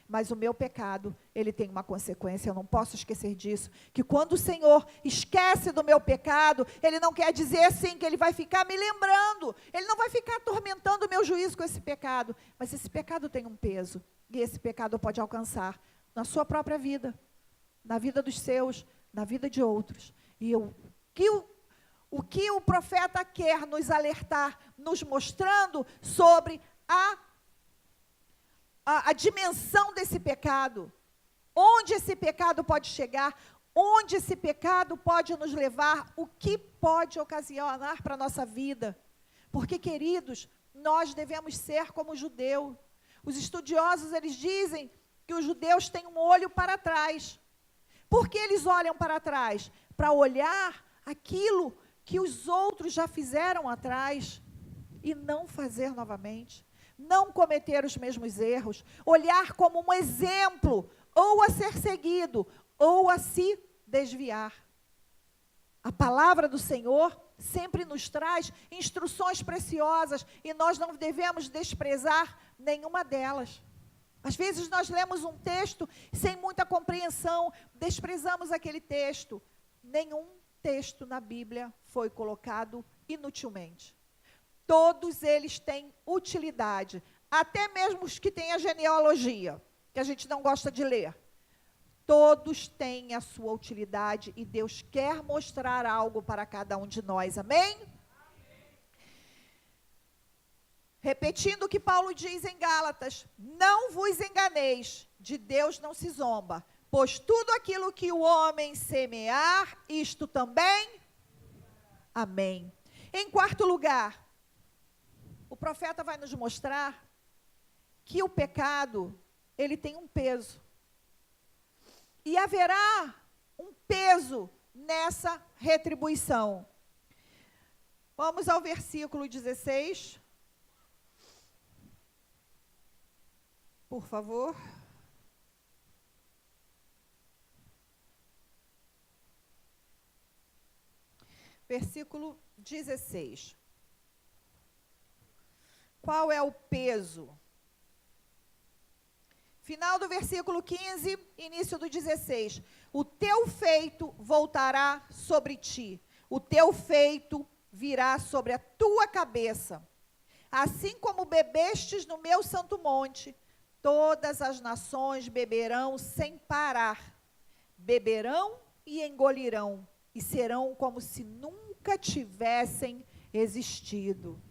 Mas o meu pecado, ele tem uma consequência, eu não posso esquecer disso, que quando o Senhor esquece do meu pecado, Ele não quer dizer assim que Ele vai ficar me lembrando, Ele não vai ficar atormentando o meu juízo com esse pecado, mas esse pecado tem um peso, e esse pecado pode alcançar na sua própria vida, na vida dos seus, na vida de outros. E o que o profeta quer nos alertar, nos mostrando sobre a dimensão desse pecado, onde esse pecado pode chegar, onde esse pecado pode nos levar, o que pode ocasionar para a nossa vida. Porque, queridos, nós devemos ser como o judeu. Os estudiosos, eles dizem que os judeus têm um olho para trás. Por que eles olham para trás? Para olhar aquilo que os outros já fizeram atrás e não fazer novamente. Não cometer os mesmos erros, olhar como um exemplo, ou a ser seguido, ou a se desviar. A palavra do Senhor sempre nos traz instruções preciosas, e nós não devemos desprezar nenhuma delas. Às vezes nós lemos um texto sem muita compreensão, desprezamos aquele texto. Nenhum texto na Bíblia foi colocado inutilmente. Todos eles têm utilidade, até mesmo os que têm a genealogia, que a gente não gosta de ler. Todos têm a sua utilidade e Deus quer mostrar algo para cada um de nós, amém? Repetindo o que Paulo diz em Gálatas, não vos enganeis, de Deus não se zomba, pois tudo aquilo que o homem semear, isto também, amém. Em quarto lugar, o profeta vai nos mostrar que o pecado, ele tem um peso. E haverá um peso nessa retribuição. Vamos ao versículo 16. Por favor. Versículo 16. Qual é o peso? Final do versículo 15, início do 16. O teu feito voltará sobre ti, o teu feito virá sobre a tua cabeça. Assim como bebestes no meu santo monte, todas as nações beberão sem parar. Beberão e engolirão, e serão como se nunca tivessem existido.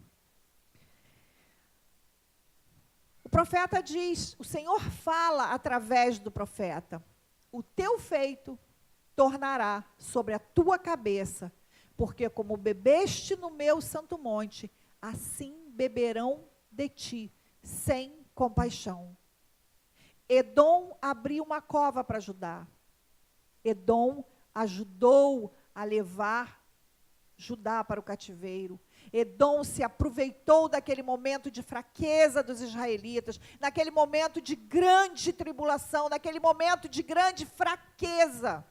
O profeta diz, o Senhor fala através do profeta: o teu feito tornará sobre a tua cabeça, porque como bebeste no meu santo monte, assim beberão de ti, sem compaixão. Edom abriu uma cova para Judá. Edom ajudou a levar Judá para o cativeiro. Edom se aproveitou daquele momento de fraqueza dos israelitas, naquele momento de grande tribulação, naquele momento de grande fraqueza,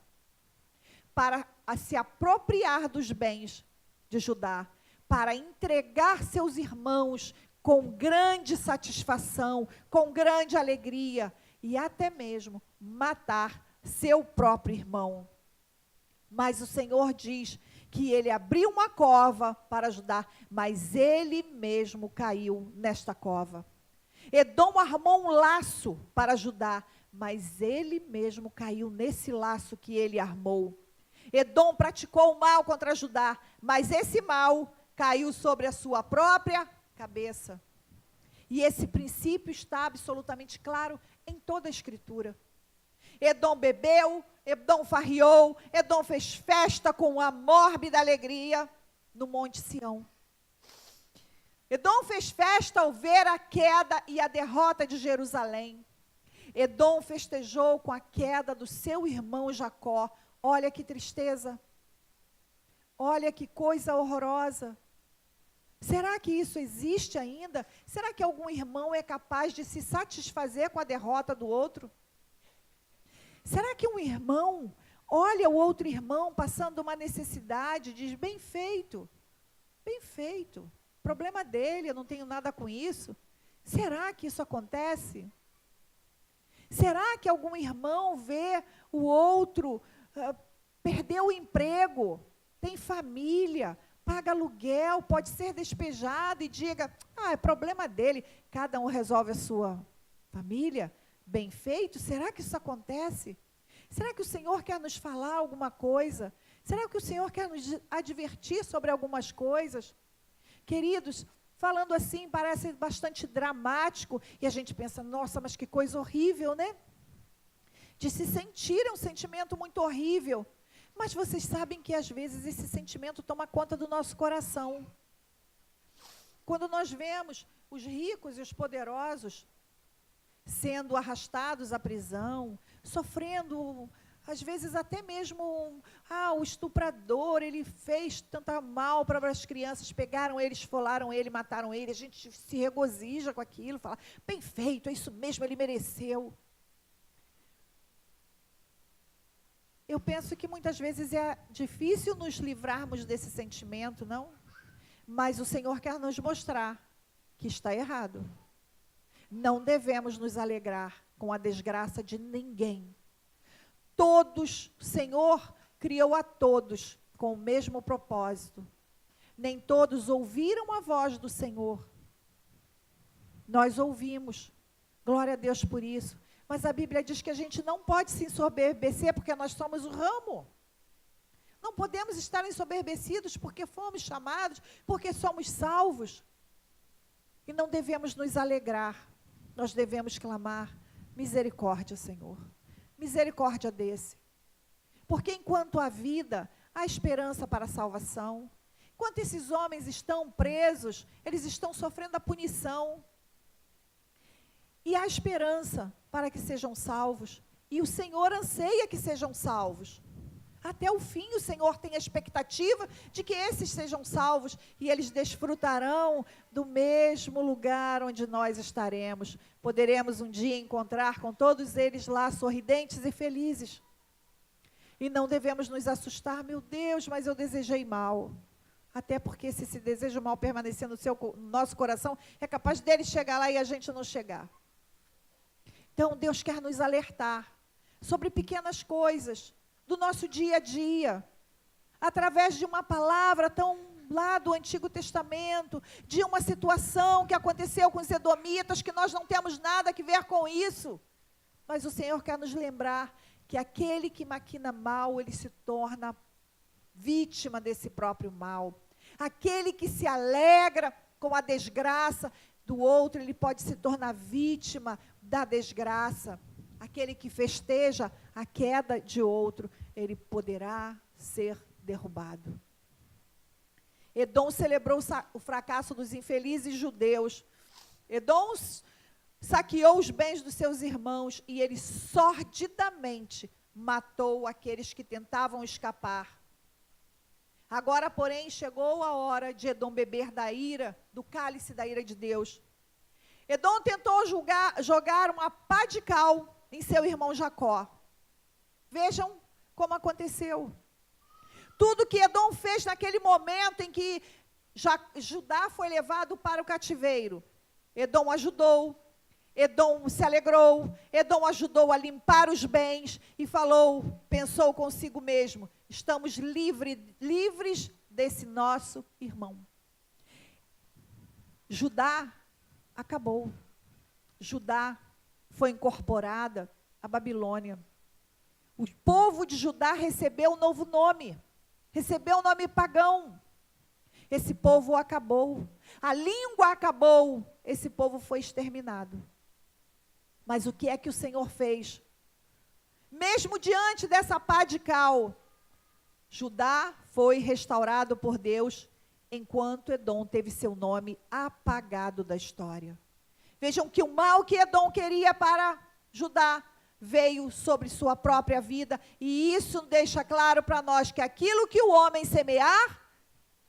para se apropriar dos bens de Judá, para entregar seus irmãos com grande satisfação, com grande alegria, e até mesmo matar seu próprio irmão. Mas o Senhor diz que ele abriu uma cova para ajudar, mas ele mesmo caiu nesta cova. Edom armou um laço para ajudar, mas ele mesmo caiu nesse laço que ele armou. Edom praticou o mal contra Judá, mas esse mal caiu sobre a sua própria cabeça. E esse princípio está absolutamente claro em toda a Escritura. Edom bebeu, Edom farriou, Edom fez festa com a mórbida alegria no Monte Sião. Edom fez festa ao ver a queda e a derrota de Jerusalém. Edom festejou com a queda do seu irmão Jacó. Olha que tristeza. Olha que coisa horrorosa. Será que isso existe ainda? Será que algum irmão é capaz de se satisfazer com a derrota do outro? Será que um irmão olha o outro irmão passando uma necessidade e diz: bem feito, problema dele, eu não tenho nada com isso? Será que isso acontece? Será que algum irmão vê o outro perder o emprego, tem família, paga aluguel, pode ser despejado e diga: é problema dele, cada um resolve a sua família? Bem feito? Será que isso acontece? Será que o Senhor quer nos falar alguma coisa? Será que o Senhor quer nos advertir sobre algumas coisas? Queridos, falando assim parece bastante dramático, e a gente pensa: nossa, mas que coisa horrível, né? De se sentir é um sentimento muito horrível, mas vocês sabem que às vezes esse sentimento toma conta do nosso coração. Quando nós vemos os ricos e os poderosos sendo arrastados à prisão, sofrendo, às vezes até mesmo, o estuprador, ele fez tanto mal para as crianças, pegaram ele, esfolaram ele, mataram ele, a gente se regozija com aquilo, fala: bem feito, é isso mesmo, ele mereceu. Eu penso que muitas vezes é difícil nos livrarmos desse sentimento, não? Mas o Senhor quer nos mostrar que está errado. Não devemos nos alegrar com a desgraça de ninguém. Todos, o Senhor criou a todos com o mesmo propósito. Nem todos ouviram a voz do Senhor. Nós ouvimos, glória a Deus por isso. Mas a Bíblia diz que a gente não pode se ensoberbecer porque nós somos o ramo. Não podemos estar ensoberbecidos porque fomos chamados, porque somos salvos. E não devemos nos alegrar. Nós devemos clamar: misericórdia, Senhor. Misericórdia desse. Porque enquanto há vida, há esperança para a salvação. Enquanto esses homens estão presos, eles estão sofrendo a punição. E há esperança para que sejam salvos. E o Senhor anseia que sejam salvos. Até o fim o Senhor tem a expectativa de que esses sejam salvos e eles desfrutarão do mesmo lugar onde nós estaremos. Poderemos um dia encontrar com todos eles lá sorridentes e felizes. E não devemos nos assustar: meu Deus, mas eu desejei mal. Até porque se esse desejo mal permanecer no nosso coração, é capaz dele chegar lá e a gente não chegar. Então Deus quer nos alertar sobre pequenas coisas do nosso dia a dia, através de uma palavra tão lá do Antigo Testamento, de uma situação que aconteceu com os edomitas, que nós não temos nada a ver com isso. Mas o Senhor quer nos lembrar que aquele que maquina mal, ele se torna vítima desse próprio mal. Aquele que se alegra com a desgraça do outro, ele pode se tornar vítima da desgraça. Aquele que festeja a queda de outro, ele poderá ser derrubado. Edom celebrou o fracasso dos infelizes judeus. Edom saqueou os bens dos seus irmãos e ele sordidamente matou aqueles que tentavam escapar. Agora, porém, chegou a hora de Edom beber da ira, do cálice da ira de Deus. Edom tentou jogar uma pá de cal em seu irmão Jacó. Vejam como aconteceu. Tudo que Edom fez naquele momento em que Judá foi levado para o cativeiro, Edom ajudou, Edom se alegrou, Edom ajudou a limpar os bens e pensou consigo mesmo, estamos livres desse nosso irmão. Judá acabou. Judá foi incorporada à Babilônia. O povo de Judá recebeu um novo nome, recebeu um nome pagão. Esse povo acabou, a língua acabou, esse povo foi exterminado. Mas o que é que o Senhor fez? Mesmo diante dessa pá de cal, Judá foi restaurado por Deus, enquanto Edom teve seu nome apagado da história. Vejam que o mal que Edom queria para Judá veio sobre sua própria vida, e isso deixa claro para nós que aquilo que o homem semear,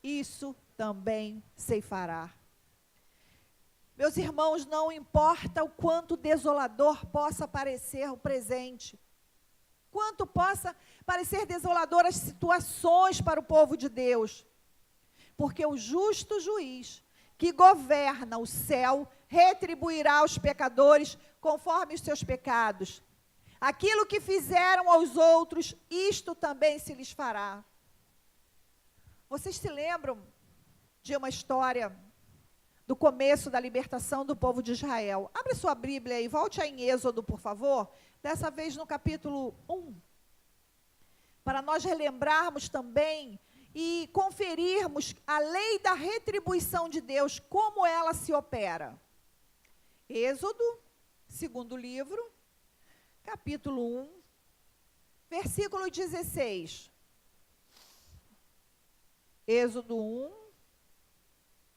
isso também ceifará. Meus irmãos, não importa o quanto desolador possa parecer o presente, quanto possa parecer desolador as situações para o povo de Deus, porque o justo juiz que governa o céu retribuirá aos pecadores conforme os seus pecados. Aquilo que fizeram aos outros, isto também se lhes fará. Vocês se lembram de uma história do começo da libertação do povo de Israel? Abre sua Bíblia e volte aí em Êxodo, por favor. Dessa vez no capítulo 1. Para nós relembrarmos também e conferirmos a lei da retribuição de Deus, como ela se opera. Êxodo, segundo livro, capítulo 1, versículo 16. Êxodo 1,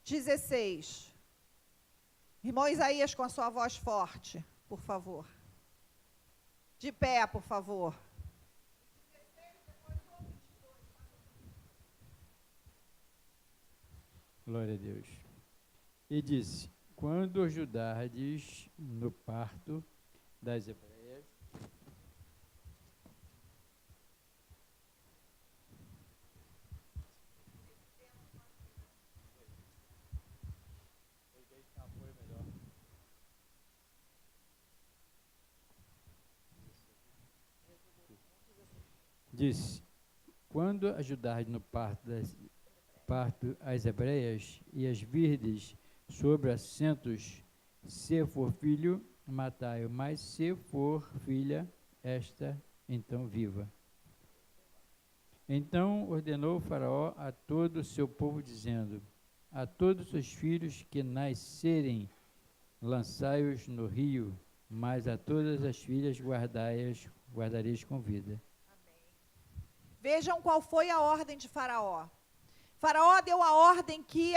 16. Irmão Isaías, com a sua voz forte, por favor. De pé, por favor. Glória a Deus. E disse: quando ajudardes no parto das hebreias, disse: quando ajudardes no parto as hebreias e as virdes sobre assentos, se for filho, matai-o, mas se for filha, esta então viva. Então ordenou o Faraó a todo o seu povo, dizendo: a todos os seus filhos que nascerem, lançai-os no rio, mas a todas as filhas guardareis com vida. Vejam qual foi a ordem de Faraó. Faraó deu a ordem que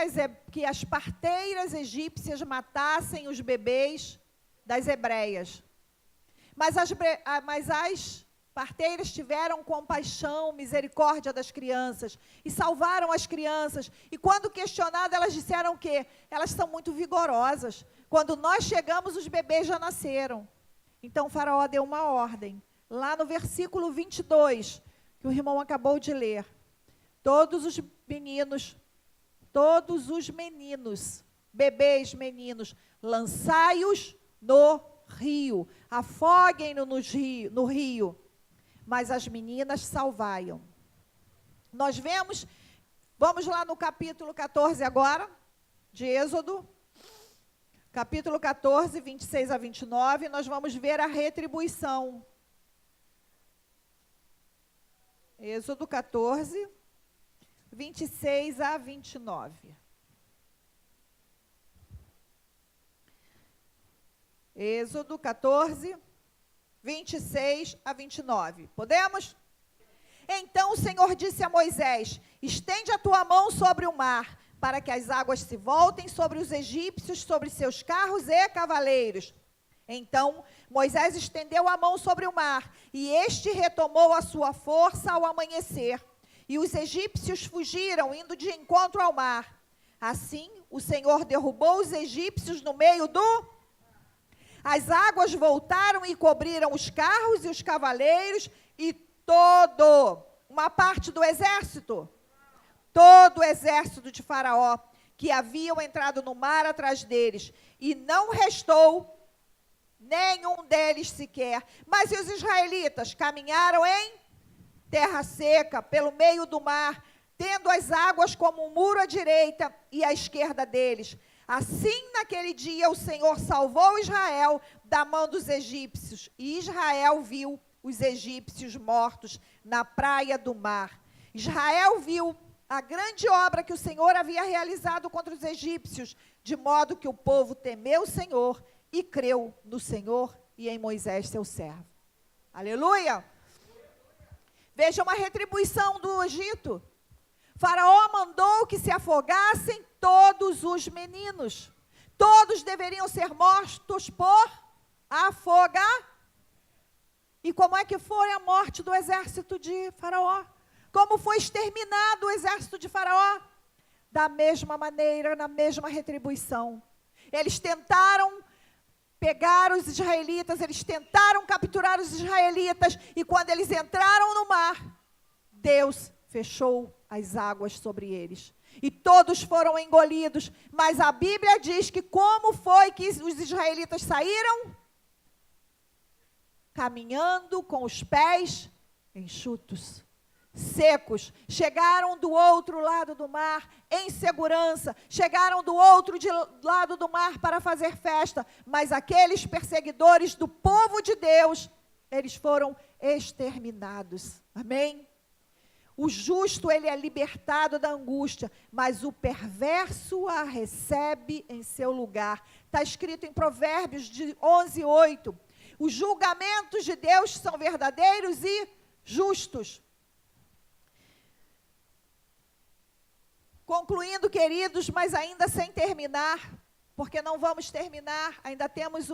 as parteiras egípcias matassem os bebês das hebreias. Mas as parteiras tiveram compaixão, misericórdia das crianças e salvaram as crianças. E quando questionadas, elas disseram que elas são muito vigorosas. Quando nós chegamos, os bebês já nasceram. Então, Faraó deu uma ordem. Lá no versículo 22, que o irmão acabou de ler. Todos os meninos, bebês meninos, lançai-os no rio, afoguem-no no rio, mas as meninas salvaiam. Nós vamos lá no capítulo 14 agora, de Êxodo, capítulo 14, 26 a 29, nós vamos ver a retribuição. Êxodo 14, 26 a 29. Êxodo 14, 26 a 29. Podemos? Então o Senhor disse a Moisés: estende a tua mão sobre o mar, para que as águas se voltem sobre os egípcios, sobre seus carros e cavaleiros. Então Moisés estendeu a mão sobre o mar, e este retomou a sua força ao amanhecer. E os egípcios fugiram, indo de encontro ao mar. Assim, o Senhor derrubou os egípcios no meio do... As águas voltaram e cobriram os carros e os cavaleiros e uma parte do exército, todo o exército de Faraó, que haviam entrado no mar atrás deles, e não restou nenhum deles sequer. Mas os israelitas caminharam em terra seca, pelo meio do mar, tendo as águas como um muro à direita e à esquerda deles. Assim, naquele dia, o Senhor salvou Israel da mão dos egípcios, e Israel viu os egípcios mortos na praia do mar. Israel viu a grande obra que o Senhor havia realizado contra os egípcios, de modo que o povo temeu o Senhor e creu no Senhor e em Moisés, seu servo. Aleluia! Veja uma retribuição do Egito. Faraó mandou que se afogassem todos os meninos. Todos deveriam ser mortos por afogar. E como é que foi a morte do exército de Faraó? Como foi exterminado o exército de Faraó? Da mesma maneira, na mesma retribuição. Eles tentaram pegar os israelitas, eles tentaram capturar os israelitas, e quando eles entraram no mar, Deus fechou as águas sobre eles. E todos foram engolidos. Mas a Bíblia diz que como foi que os israelitas saíram? Caminhando com os pés enxutos, secos. Chegaram do outro lado do mar em segurança. Chegaram do outro lado do mar para fazer festa. Mas aqueles perseguidores do povo de Deus, eles foram exterminados. Amém? O justo, ele é libertado da angústia, mas o perverso a recebe em seu lugar. Está escrito em Provérbios 11:8. Os julgamentos de Deus são verdadeiros e justos. Concluindo, queridos, mas ainda sem terminar, porque não vamos terminar, ainda temos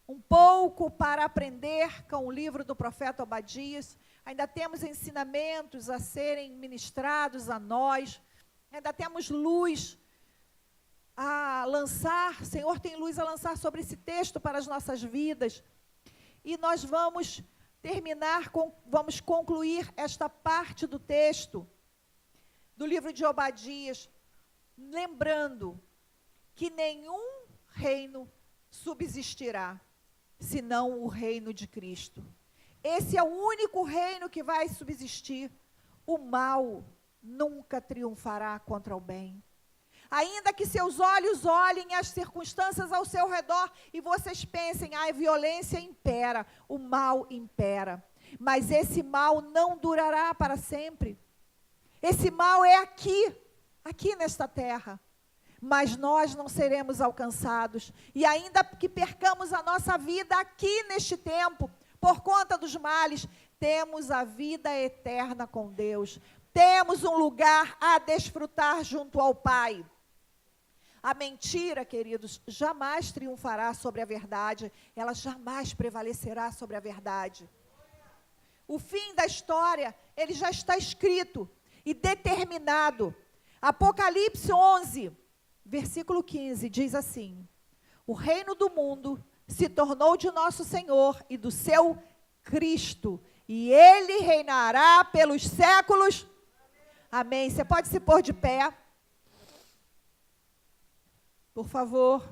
um pouco para aprender com o livro do profeta Obadias. Ainda temos ensinamentos a serem ministrados a nós. Ainda temos luz a lançar. O Senhor tem luz a lançar sobre esse texto para as nossas vidas. E nós vamos vamos concluir esta parte do texto do livro de Obadias, lembrando que nenhum reino subsistirá, senão o reino de Cristo. Esse é o único reino que vai subsistir. O mal nunca triunfará contra o bem. Ainda que seus olhos olhem as circunstâncias ao seu redor e vocês pensem, a violência impera, o mal impera. Mas esse mal não durará para sempre. Esse mal é aqui nesta terra. Mas nós não seremos alcançados. E ainda que percamos a nossa vida aqui neste tempo, por conta dos males, temos a vida eterna com Deus. Temos um lugar a desfrutar junto ao Pai. A mentira, queridos, jamais triunfará sobre a verdade. Ela jamais prevalecerá sobre a verdade. O fim da história, ele já está escrito e determinado. Apocalipse 11, versículo 15, diz assim: o reino do mundo se tornou de nosso Senhor e do seu Cristo, e Ele reinará pelos séculos. Amém. Você pode se pôr de pé, por favor.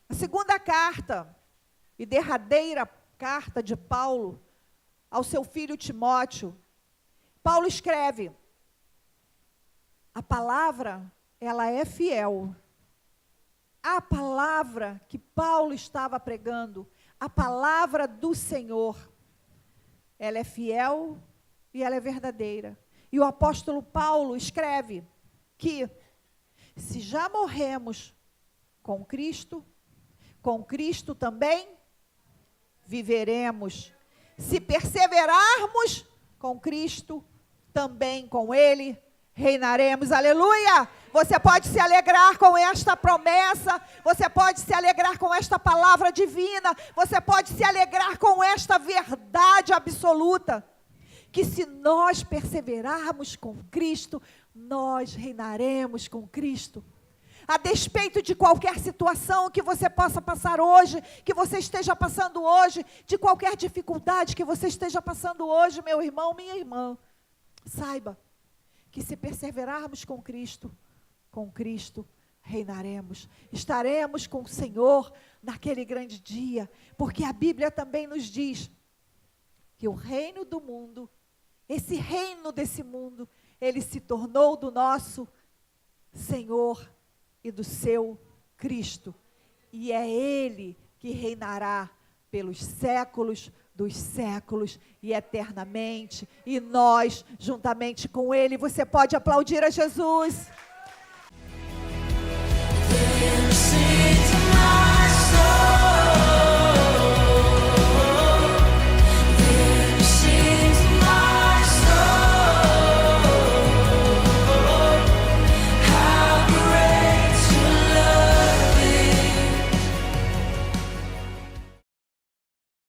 A segunda carta e derradeira carta de Paulo ao seu filho Timóteo. Paulo escreve: a palavra, ela é fiel. A palavra que Paulo estava pregando, a palavra do Senhor, ela é fiel e ela é verdadeira. E o apóstolo Paulo escreve que se já morremos com Cristo, com Cristo também viveremos. Se perseverarmos com Cristo, também com Ele reinaremos. Aleluia! Você pode se alegrar com esta promessa, você pode se alegrar com esta palavra divina, você pode se alegrar com esta verdade absoluta, que se nós perseverarmos com Cristo, nós reinaremos com Cristo. A despeito de qualquer situação que você possa passar hoje, que você esteja passando hoje, de qualquer dificuldade que você esteja passando hoje, meu irmão, minha irmã, saiba que se perseverarmos com Cristo reinaremos. Estaremos com o Senhor naquele grande dia, porque a Bíblia também nos diz que o reino do mundo, esse reino desse mundo, ele se tornou do nosso Senhor e do seu Cristo. E é Ele que reinará pelos séculos dos séculos e eternamente. E nós, juntamente com Ele, você pode aplaudir a Jesus. Sim.